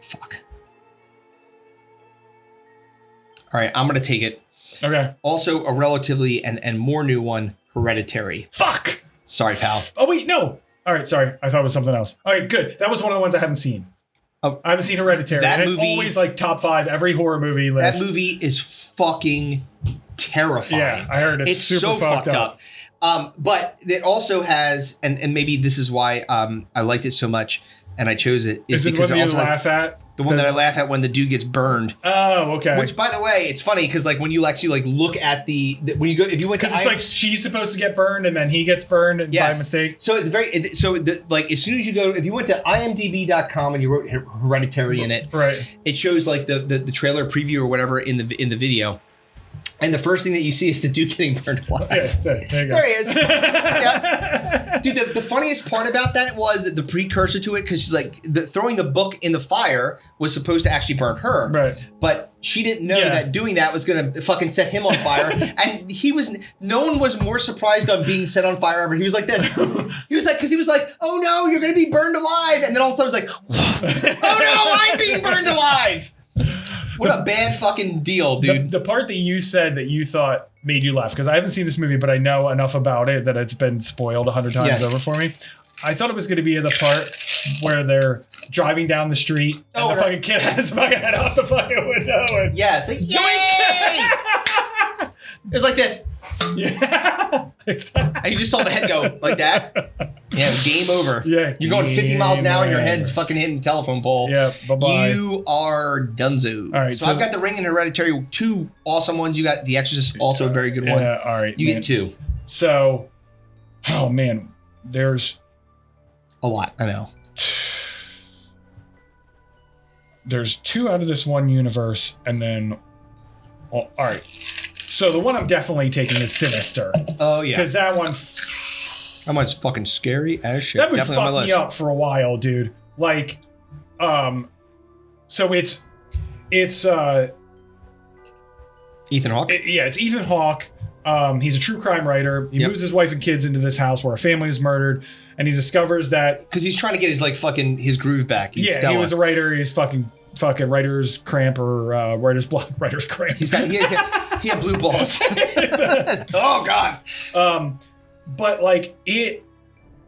Fuck. All right, I'm gonna take it. Okay. Also, a relatively and more new one, Hereditary. Fuck. Sorry, pal. Oh wait, no. All right, sorry. I thought it was something else. All right, good. That was one of the ones I haven't seen. I haven't seen Hereditary. That and movie, it's always like top 5 every horror movie list. That movie is fucking terrifying. Yeah, I heard it's super so fucked up. But it also has, and maybe this is why I liked it so much and I chose it. Is it the one that you laugh at? The one that I laugh at when the dude gets burned. Oh, okay. Which, by the way, it's funny because like when you actually like look at when you go, if you went to, because it's like she's supposed to get burned and then he gets burned by mistake. So at the like as soon as you go, if you went to imdb.com and you wrote Hereditary in it, right, it shows like the trailer preview or whatever in the video. And the first thing that you see is the dude getting burned alive. Yeah, there you go. There he is. Yeah. Dude, the funniest part about that was the precursor to it, because she's like, throwing the book in the fire was supposed to actually burn her. Right. But she didn't know that doing that was going to fucking set him on fire. And no one was more surprised on being set on fire ever. He was like this. He was like, because he was like, oh no, you're going to be burned alive. And then all of a sudden it was like, oh no, I'm being burned alive. What a bad fucking deal, dude. The part that you said that you thought made you laugh, because I haven't seen this movie, but I know enough about it that it's been spoiled 100 times over for me. I thought it was going to be the part where they're driving down the street and the fucking kid has his fucking head out the fucking window. And it's like, yay! It's like this. Yeah, exactly. And you just saw the head go like that. Yeah, game over. Yeah, you're going 50 miles an hour and your head's fucking hitting the telephone pole. Yeah, bye-bye. You are donezo. All right, so I've got The Ring and Hereditary, 2 awesome ones. You got The Exorcist, also a very good one. Yeah, all right. You get 2. So, oh man, there's a lot. I know. There's 2 out of this one universe, and then, all right. So the one I'm definitely taking is Sinister. Oh yeah, because that one's fucking scary as shit. That would definitely fuck me up for a while, dude. Like, So it's Ethan Hawke. It's Ethan Hawke. He's a true crime writer. He moves his wife and kids into this house where a family is murdered, and he discovers that because he's trying to get his his groove back. He's he was a writer. He's fucking writer's cramp or writer's block, writer's cramp. He had blue balls. Oh God. But like it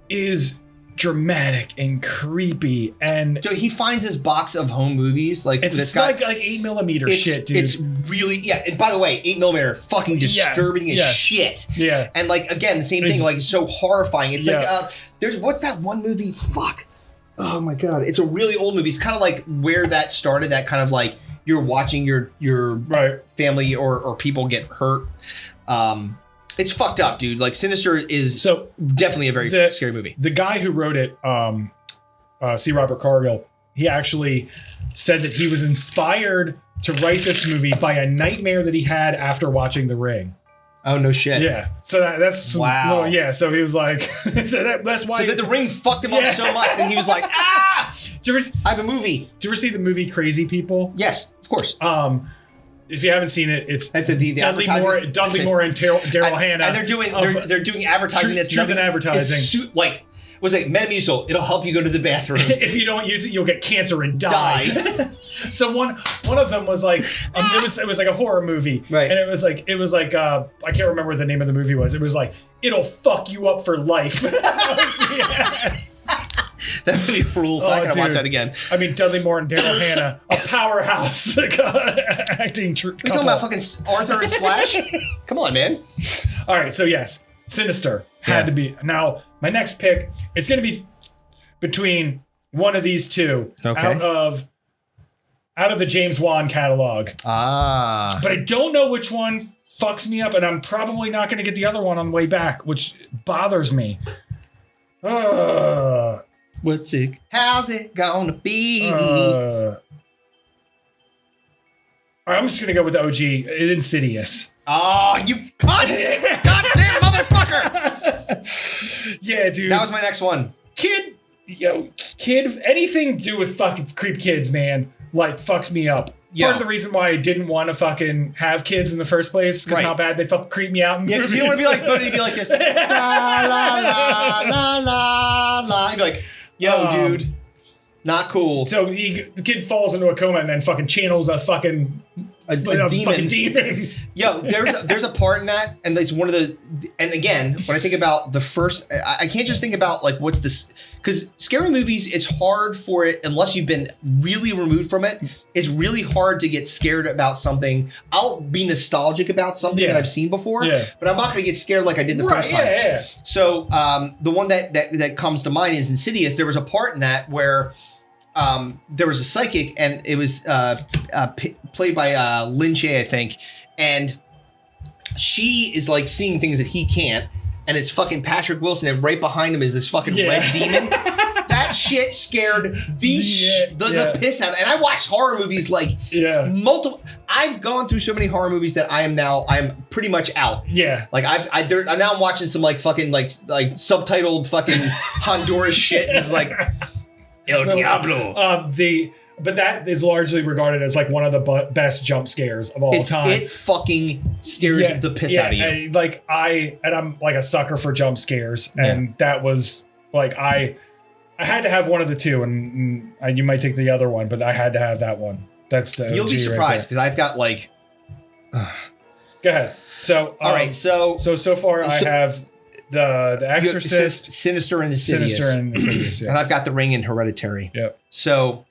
is dramatic and creepy, and so he finds this box of home movies like it's like 8mm shit, dude. It's really and by the way, 8mm fucking disturbing as shit. Yeah, and like again the same thing, like it's so horrifying. It's like there's what's that one movie? Fuck. Oh my God, it's a really old movie. It's kind of like where that started. That kind of like you're watching your family or people get hurt. It's fucked up, dude. Like Sinister is definitely a very scary movie. The guy who wrote it, C. Robert Cargill, he actually said that he was inspired to write this movie by a nightmare that he had after watching The Ring. Oh no shit. Yeah. So that's wow. Well, yeah. So he was like, that's why. So The Ring fucked him up so much, and he was like, I have a movie. Did you ever see the movie Crazy People? Yes, of course. If you haven't seen it, it's the Dudley Moore and Daryl Hannah, and they're doing advertising that's truth in advertising. Like was like Metamucil. It'll help you go to the bathroom. If you don't use it, you'll get cancer and die. So one of them was like it was like a horror movie, right? And it was like I can't remember what the name of the movie was. It was like it'll fuck you up for life. That movie rules. I gotta watch that again. I mean, Dudley Moore and Daryl Hannah, a powerhouse acting. You talking about fucking Arthur and Splash? Come on, man. All right, so yes, Sinister had to be. Now, my next pick, it's going to be between one of these two out of the James Wan catalog. But I don't know which one fucks me up, and I'm probably not going to get the other one on the way back, which bothers me. What's it? How's it gonna be? All right, I'm just gonna go with the OG, Insidious. Oh, you cunt! Goddamn motherfucker! Yeah, dude. That was my next one. Kid, anything to do with fucking creep kids, man, like fucks me up. Part of the reason why I didn't want to fucking have kids in the first place because how bad they fucking creep me out in movies. You want to be like Buddy, be like this. La la la la la la. You'd be like, yo, dude, not cool. So the kid falls into a coma and then fucking channels a fucking demon. Fucking demon. Yo, there's a part in that, and it's one of the. And again, when I think about the first, I can't just think about like what's this, because scary movies, it's hard for it unless you've been really removed from it. It's really hard to get scared about something. I'll be nostalgic about something that I've seen before, but I'm not going to get scared like I did the first time. Yeah. So the one that comes to mind is Insidious. There was a part in that where there was a psychic, and it was played by Lin Shaye, I think, and she is like seeing things that he can't, and it's fucking Patrick Wilson, and right behind him is this fucking red demon. That shit scared the piss out of me. And I watched horror movies like multiple. I've gone through so many horror movies that I'm pretty much out. Yeah. Like now I'm watching some like fucking like subtitled fucking Honduras shit, and it's like El Diablo. But that is largely regarded as like one of the best jump scares of all time. It fucking scares the piss out of you. And I'm like a sucker for jump scares, and that was like I had to have one of the two, and you might take the other one, but I had to have that one. That's the You'll be surprised because I've got like. Go ahead. So all right, so far I have the Exorcist, Sinister and Insidious, and I've got The Ring and Hereditary. Yep. So.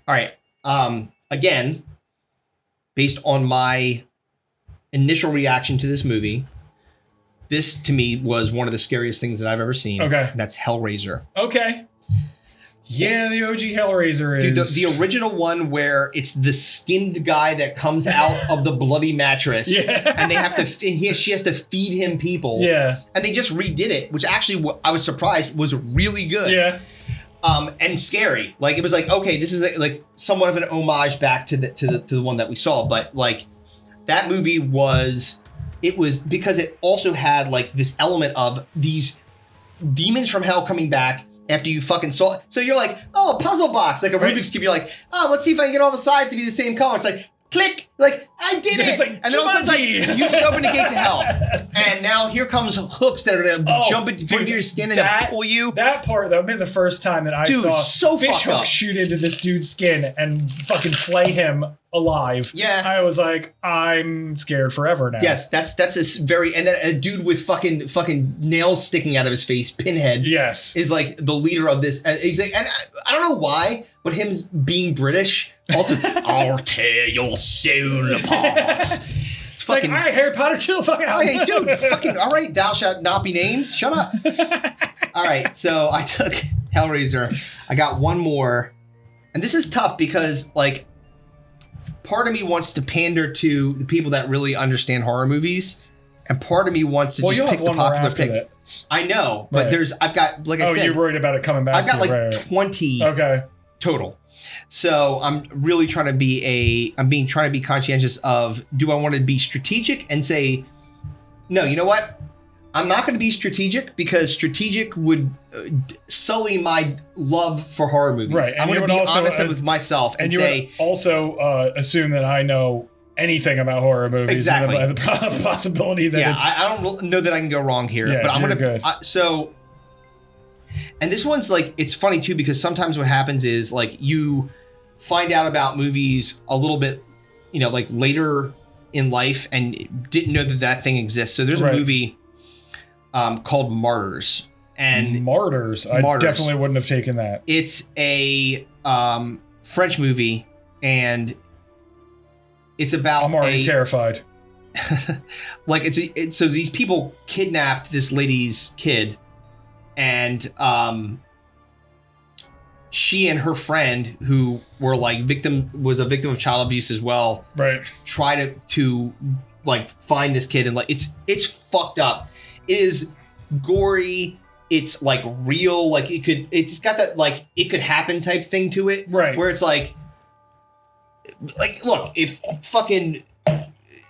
All right. Again, based on my initial reaction to this movie, this to me was one of the scariest things that I've ever seen. Okay. And that's Hellraiser. Okay. Yeah, the OG Hellraiser is... Dude, the original one where it's the skinned guy that comes out of the bloody mattress. Yeah. And she has to feed him people. Yeah. And they just redid it, which actually I was surprised was really good. Yeah. And scary. Like it was like, okay, this is like somewhat of an homage back to the one that we saw, but like that movie was because it also had like this element of these demons from hell coming back after you fucking saw. So you're like, oh, a puzzle box, like a Rubik's Cube. You're like, oh, let's see if I can get all the sides to be the same color. It's like, click, like, I did it. Like, and then all of a sudden it's like, you just opened the gates of hell. And now here comes hooks that are going to jump into your skin and pull you. That part, that was the first time that I saw fish hooks shoot into this dude's skin and fucking flay him alive. Yeah. I was like, I'm scared forever now. Yes, that's this very, and then a dude with fucking nails sticking out of his face, Pinhead. Yes. Is like the leader of this. He's like, and I don't know why, but him being British, also, I'll tear your soul apart. It's fucking, like, all right, Harry Potter, chill the fuck out. Hey, dude, fucking, all right, thou shalt not be named. Shut up. All right, so I took Hellraiser. I got one more. And this is tough because, like, part of me wants to pander to the people that really understand horror movies. And part of me wants to just pick the popular pick. I know, but I've got, like I said. Oh, you're worried about it coming back. I've got like 20 total. So I'm really trying to be trying to be conscientious of, do I want to be strategic and say, no, you know what? I'm not going to be strategic because strategic would sully my love for horror movies. Right. I'm going to be honest with myself and say. Would also assume that I know anything about horror movies. Exactly. And the possibility that it's. I don't know that I can go wrong here, but I'm going to. And this one's like, it's funny too, because sometimes what happens is like you find out about movies a little bit, like later in life and didn't know that thing exists. So there's a movie called Martyrs. And Martyrs. I definitely wouldn't have taken that. It's a French movie, and it's about I'm already terrified. Like so these people kidnapped this lady's kid, and she and her friend, who were like was a victim of child abuse as well, try to like find this kid, and like it's fucked up. It is gory. It's like real, like it's got that like it could happen type thing to it, where it's like look, if fucking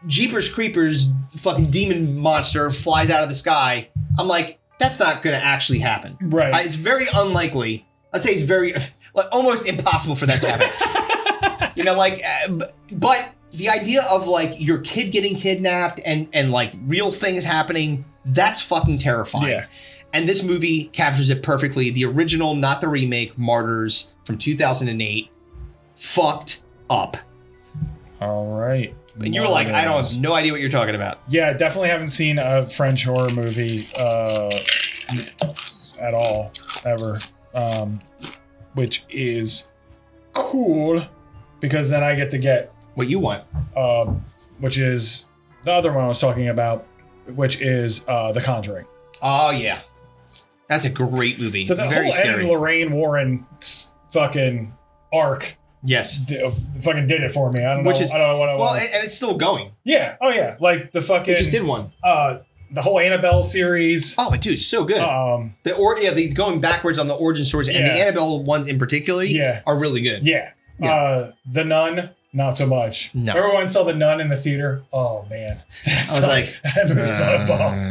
Jeepers Creepers fucking demon monster flies out of the sky, I'm like, that's not going to actually happen. It's very unlikely. I'd say it's very, like, almost impossible for that to happen. But the idea of like your kid getting kidnapped and like real things happening, that's fucking terrifying. Yeah. And this movie captures it perfectly. The original, not the remake, Martyrs from 2008, fucked up. All right. And you were like, I don't have no idea what you're talking about. Yeah, definitely haven't seen a French horror movie at all, ever. Which is cool, because then I get to get what you want. Which is the other one I was talking about, which is The Conjuring. Oh, yeah. That's a great movie. So the very whole scary. Ed Lorraine Warren fucking arc. Yes. Fucking did it for me. I don't know what it was. Well, and it's still going. Yeah. Oh, yeah. Like the fucking. They just did one. The whole Annabelle series. Oh, dude, so good. The going backwards on the origin stories, and the Annabelle ones in particular are really good. Yeah. The Nun, not so much. No. Everyone saw The Nun in the theater. Oh, man. I was like, that movie sucked balls.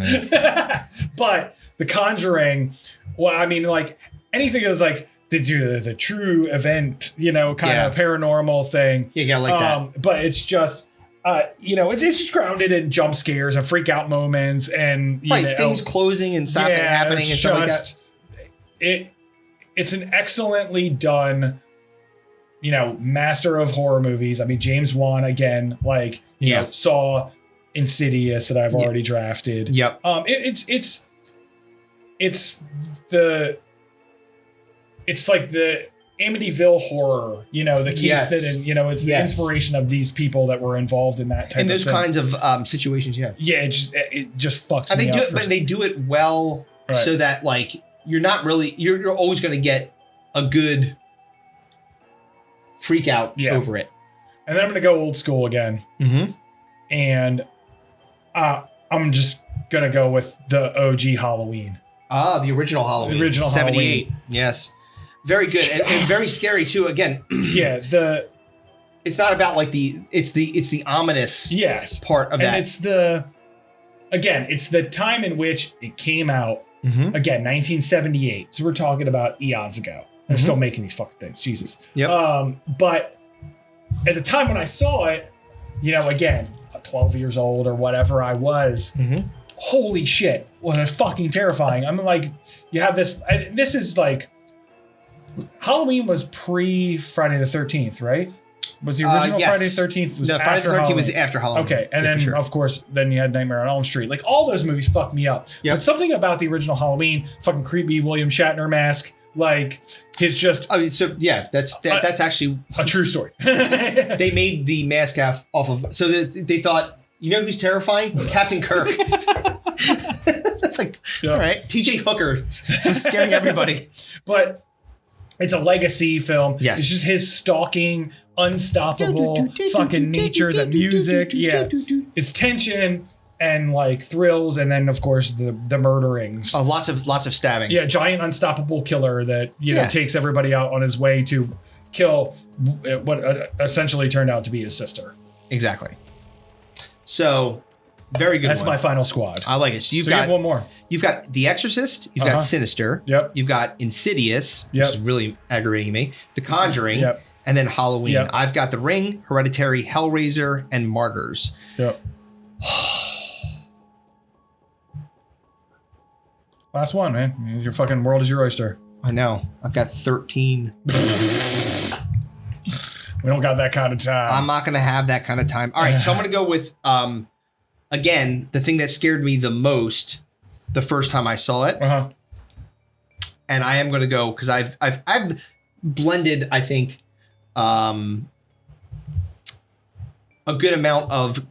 But The Conjuring, well, I mean, like, anything that's like the true event, kind of paranormal thing. Yeah, like that. But it's just, it's just grounded in jump scares and freak out moments and things closing and something happening and stuff like that. It's an excellently done, master of horror movies. I mean, James Wan again, like Saw, Insidious that I've already drafted. Yep. It's like the Amityville horror, the case that, it's the inspiration of these people that were involved in that type of thing. In those kinds of situations, yeah. Yeah, it just fucks me up. But they do it well so that, like, you're not really, you're always going to get a good freak out over it. And then I'm going to go old school again. Mm-hmm. And I'm just going to go with the OG Halloween. Ah, the original Halloween. The original 78. Halloween. Yes. Very good and very scary too. Again, it's not about like it's the ominous part of that. And it's the time in which it came out Again, 1978. So we're talking about eons ago. They're still making these fucking things. Jesus. Yep. But at the time when I saw it, you know, again, 12 years old or whatever I was, holy shit, was it fucking terrifying. I'm like, you have this, this is like, Halloween was pre-Friday the 13th, right? Was the original yes. Friday the 13th? Was No, Friday the 13th was after Halloween. Okay, and Yeah, then for sure. of course, then you had Nightmare on Elm Street. Like all those movies fucked me up. Yep. But something about the original Halloween, fucking creepy William Shatner mask, like his just I mean, so yeah, that's actually a true story. they made the mask off of. So they thought, you know who's terrifying? Captain Kirk. It's like, all right, T.J. Hooker, scaring everybody. But it's a legacy film. Yes. It's just his stalking, unstoppable fucking nature, the music. Yeah. It's tension and like thrills, and then of course the murderings. Oh, lots of stabbing. Yeah, giant unstoppable killer that, you know, takes everybody out on his way to kill what essentially turned out to be his sister. Exactly. So, very good. That's my final squad. I like it. So you have one more. You've got The Exorcist. You've got Sinister. Yep. You've got Insidious, which is really aggravating me. The Conjuring. Yep. And then Halloween. Yep. I've got The Ring, Hereditary, Hellraiser, and Martyrs. Yep. Last one, man. Your fucking world is your oyster. I know. I've got 13. We don't got that kind of time. I'm not going to have that kind of time. All right. So I'm going to go with, again, the thing that scared me the most the first time I saw it. And I am going to go because I've blended, I think, a good amount of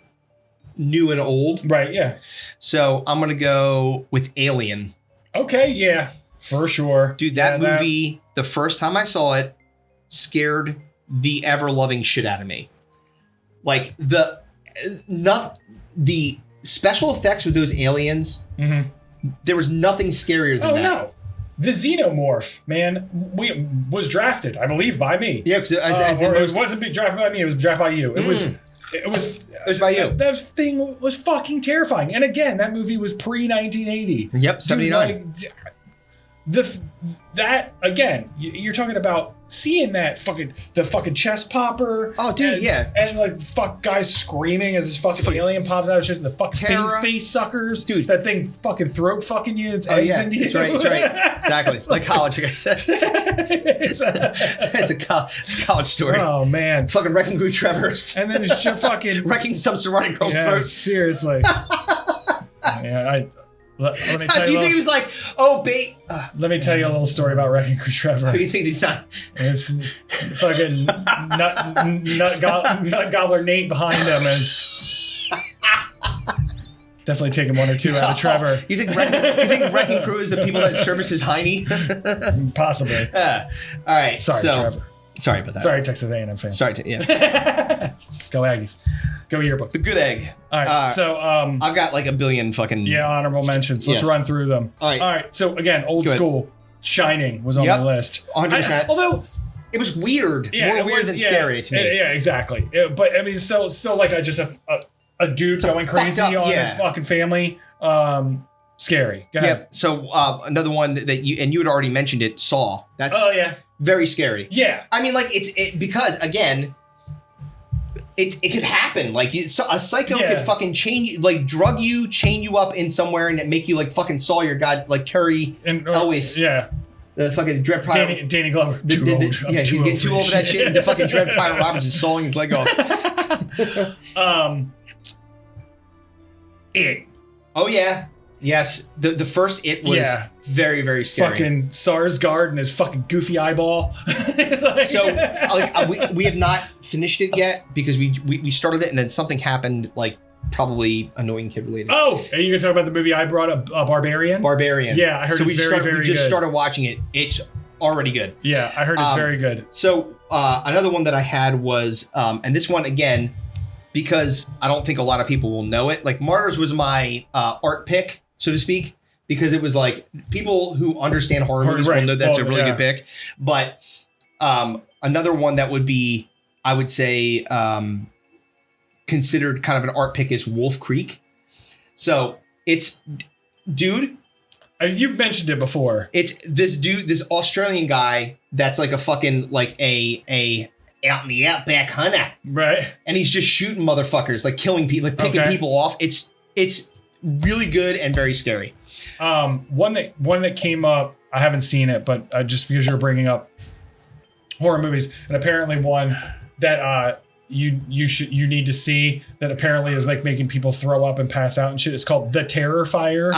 new and old. Right. Yeah. So I'm going to go with Alien. Okay. Yeah. For sure. Dude, that movie, the first time I saw it, scared the ever-loving shit out of me. Like the special effects with those aliens, there was nothing scarier than that. No. The Xenomorph, man, was drafted, I believe, by me. Yeah, because it wasn't drafted by me, it was drafted by you. It was by you. That thing was fucking terrifying. And again, that movie was pre-1980. Yep, 79. That again, you're talking about seeing that the fucking chest popper. Oh, dude, and like fuck guys screaming as this fucking alien pops out of his chest. The fucking face suckers, dude. That thing fucking throat fucking you. It's eggs into you. That's right. Exactly. It's like college, like I said. it's a college story. Oh man, fucking wrecking Groot Trevor's, and then it's just fucking wrecking some sorority girl's throat. Seriously. Let me tell you. You think he was like, oh, bait? Let me tell you a little story about Wrecking Crew Trevor. Who do you think he's not? It's fucking nut gobbler Nate behind him is definitely taking one or two out of Trevor. You think Wrecking Crew is the people that services Heine? Possibly. All right. Sorry, Trevor. Sorry about that. Sorry, Texas A&M fans. Sorry, Go Aggies. Go yearbooks. The good egg. All right. So I've got like a billion fucking honorable mentions. Let's run through them. All right. So again, old school. Shining was on my list. 100%. Although it was weird, more weird than scary to me. Yeah, exactly. But I mean, still like a dude going crazy on his fucking family. Scary. Go ahead. Yep. So another one that you had already mentioned it. Saw. That's very scary. Yeah. I mean, like because again, it could happen. Like a psycho could fucking drug you, chain you up in somewhere, and make you like fucking Saw your god like Carrie Elwes. Yeah. The fucking Dread Pirate. Danny Glover. He's getting too old for that shit. And the fucking Dread Pirate Roberts is sawing his leg off. It. Oh yeah. Yes, the first It was very, very scary. Fucking Sarsgaard and his fucking goofy eyeball. We have not finished it yet because we started it and then something happened, like probably annoying kid related. Oh, are you gonna talk about the movie I brought up, Barbarian? Yeah, I heard it's very good. We just started watching it. It's already good. Yeah, I heard it's very good. So another one that I had was, and this one again, because I don't think a lot of people will know it. Like Martyrs was my art pick, so to speak, because it was like people who understand horror movies will know that's a really good pick. But another one that would be, I would say, considered kind of an art pick is Wolf Creek. So it's, dude, You've mentioned it before. It's this dude, this Australian guy that's like a fucking like a out in the outback hunter, right? And he's just shooting motherfuckers, like killing people, like picking people off. It's really good and very scary. One that came up. I haven't seen it, but just because you're bringing up horror movies, and apparently one that you need to see that apparently is like making people throw up and pass out and shit. It's called The Terrifier.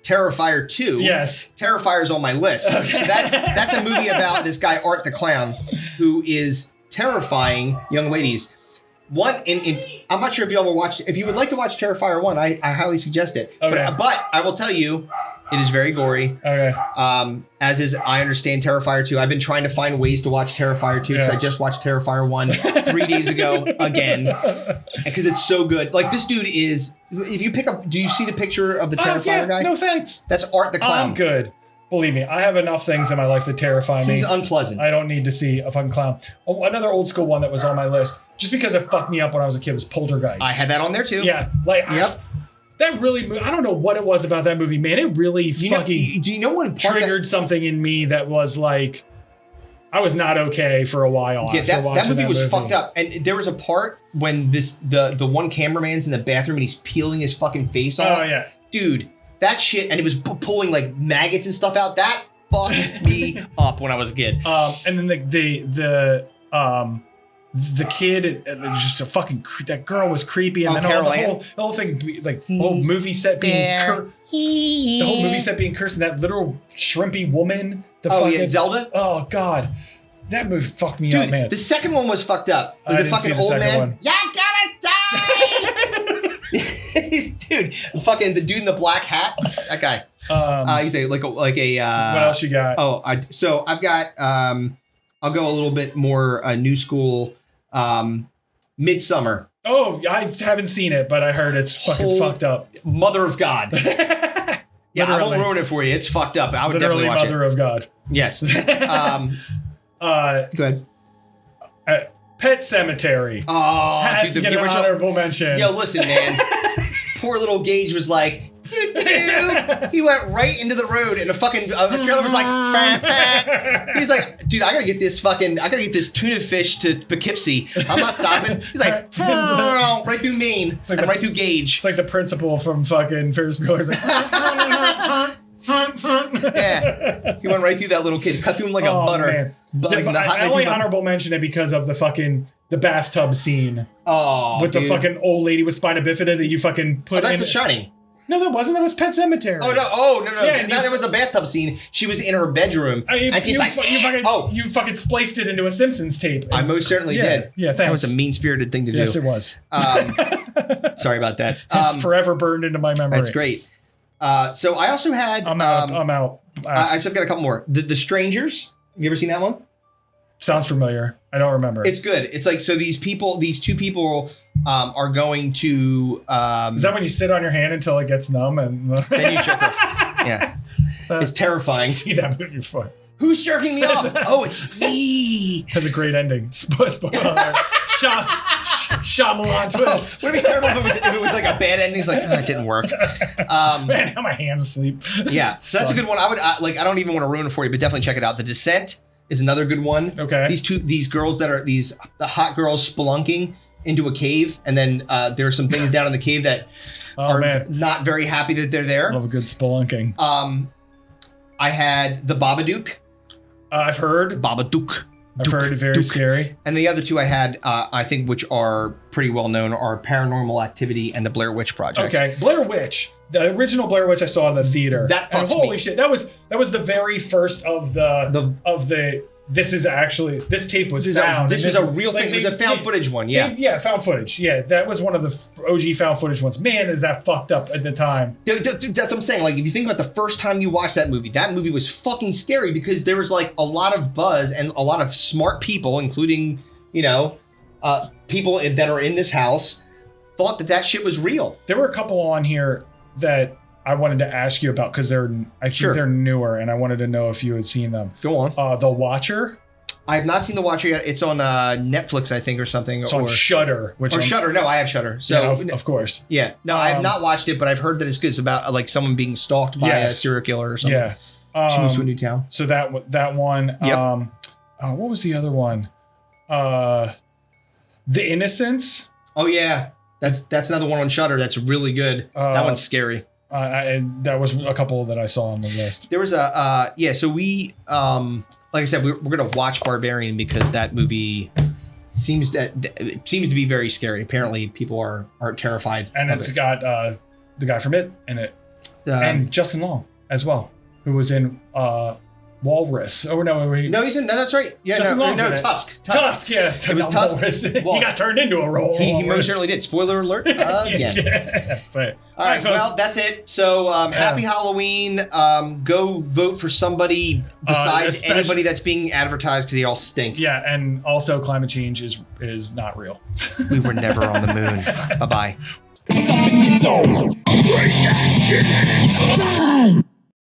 Terrifier 2. Yes. Terrifier's on my list. Okay. So that's a movie about this guy Art the Clown who is terrifying young ladies. I'm not sure if you ever watched. If you would like to watch Terrifier 1, I highly suggest it. Okay. But I will tell you, it is very gory. Okay. As is, I understand Terrifier 2. I've been trying to find ways to watch Terrifier 2 because I just watched Terrifier 1 3 days ago again because it's so good. Like this dude is. If you pick up, do you see the picture of the Terrifier guy? No thanks. That's Art the Clown. I'm good. Believe me, I have enough things in my life that terrify me. He's unpleasant. I don't need to see a fucking clown. Oh, another old school one that was on my list, just because it fucked me up when I was a kid, was Poltergeist. I had that on there too. Yeah, like yep. That really, I don't know what it was about that movie, man. It really do you know what triggered something in me that was like, I was not okay for a while. Yeah, that movie was fucked up. And there was a part when the one cameraman's in the bathroom and he's peeling his fucking face off. Oh yeah, dude. That shit, and it was pulling like maggots and stuff out. That fucked me up when I was a kid. And then the kid, just a fucking that girl was creepy, and then the whole thing, like the whole movie set being cursed, and that little shrimpy woman. Zelda. Oh god, that movie fucked me up, man. The second one was fucked up. The fucking old man. You gotta die. The dude in the black hat, that guy. He's like a. What else you got? So I've got. I'll go a little bit more new school. Midsummer. Oh, I haven't seen it, but I heard it's fucking fucked up. Mother of God. Yeah, I won't ruin it for you. It's fucked up. I would definitely watch Mother of God. Yes. Go ahead. Pet Sematary. Oh, has to get an honorable mention. Yo, listen, man. Poor little Gage was like, he went right into the road, and the fucking trailer was like, he's like, dude, I gotta get this tuna fish to Poughkeepsie. I'm not stopping. He's like, right through Maine, and right through Gage. It's like the principal from fucking Ferris Bueller's like, yeah, he went right through that little kid, cut through him like a butter. Man. I only honorable mention it because of the bathtub scene. Oh, with the fucking old lady with spina bifida that you fucking put in. That's The Shining. No, that wasn't. That was Pet Sematary. Oh no! Yeah, there was a bathtub scene. She was in her bedroom, and she's you fucking spliced it into a Simpsons tape. I most certainly did. Yeah, thanks. That was a mean-spirited thing to do. Yes, it was. Sorry about that. It's forever burned into my memory. That's great. So I also had. I'm out. I just got a couple more. The Strangers. Have you ever seen that one? Sounds familiar. I don't remember. It's good. It's like, so these two people are going to. Is that when you sit on your hand until it gets numb and then you jerk off? Yeah, it's terrifying. See that movie before. Who's jerking me off? Oh, it's me. Has a great ending. Shyamalan twist. Would it be terrible if it was like a bad ending? It's like, it didn't work. Man, now my hand's asleep. Yeah, so that's a good one. I don't even want to ruin it for you, but definitely check it out. The Descent is another good one. Okay. These girls that are the hot girls spelunking into a cave, and then there are some things down in the cave that are not very happy that they're there. Love a good spelunking. I had the Babadook. I've heard. Babadook. I've heard very scary. And the other two I had, I think, which are pretty well known, are Paranormal Activity and the Blair Witch Project. Okay, Blair Witch. The original Blair Witch I saw in the theater. That fucked me. Holy shit! That was the very first of the. This tape was found. This was a real thing. It was a found footage one. Yeah. Found footage. Yeah, that was one of the OG found footage ones. Man, is that fucked up at the time. Dude, that's what I'm saying. Like, if you think about the first time you watched that movie was fucking scary because there was like a lot of buzz and a lot of smart people, including, people that are in this house, thought that shit was real. There were a couple on here that I wanted to ask you about because they're newer, and I wanted to know if you had seen them. Go on. The Watcher. I have not seen The Watcher yet. It's on Netflix, I think, or something. It's on Shudder. Shudder. No, I have Shudder. So of course. Yeah. No, I have not watched it, but I've heard that it's good. It's about like someone being stalked by a serial killer or something. Yeah. She moves to a new town. So that one. Yep. What was the other one? The Innocents. Oh yeah, that's another one on Shudder. That's really good. That one's scary. That was a couple that I saw on the list. There was so we like I said, we're gonna watch Barbarian because that movie seems to be very scary. Apparently, people are terrified. And it's got the guy from It in it, and Justin Long as well, who was in Walrus. Oh no, he's in. No, that's right. Yeah, Justin Long's in it. Tusk. Yeah, it was Tusk. He got turned into a role. He most certainly did. Spoiler alert. Yeah. All right, well, that's it. So happy Halloween. Go vote for somebody besides anybody that's being advertised because they all stink. Yeah, and also climate change is not real. We were never on the moon. Bye-bye.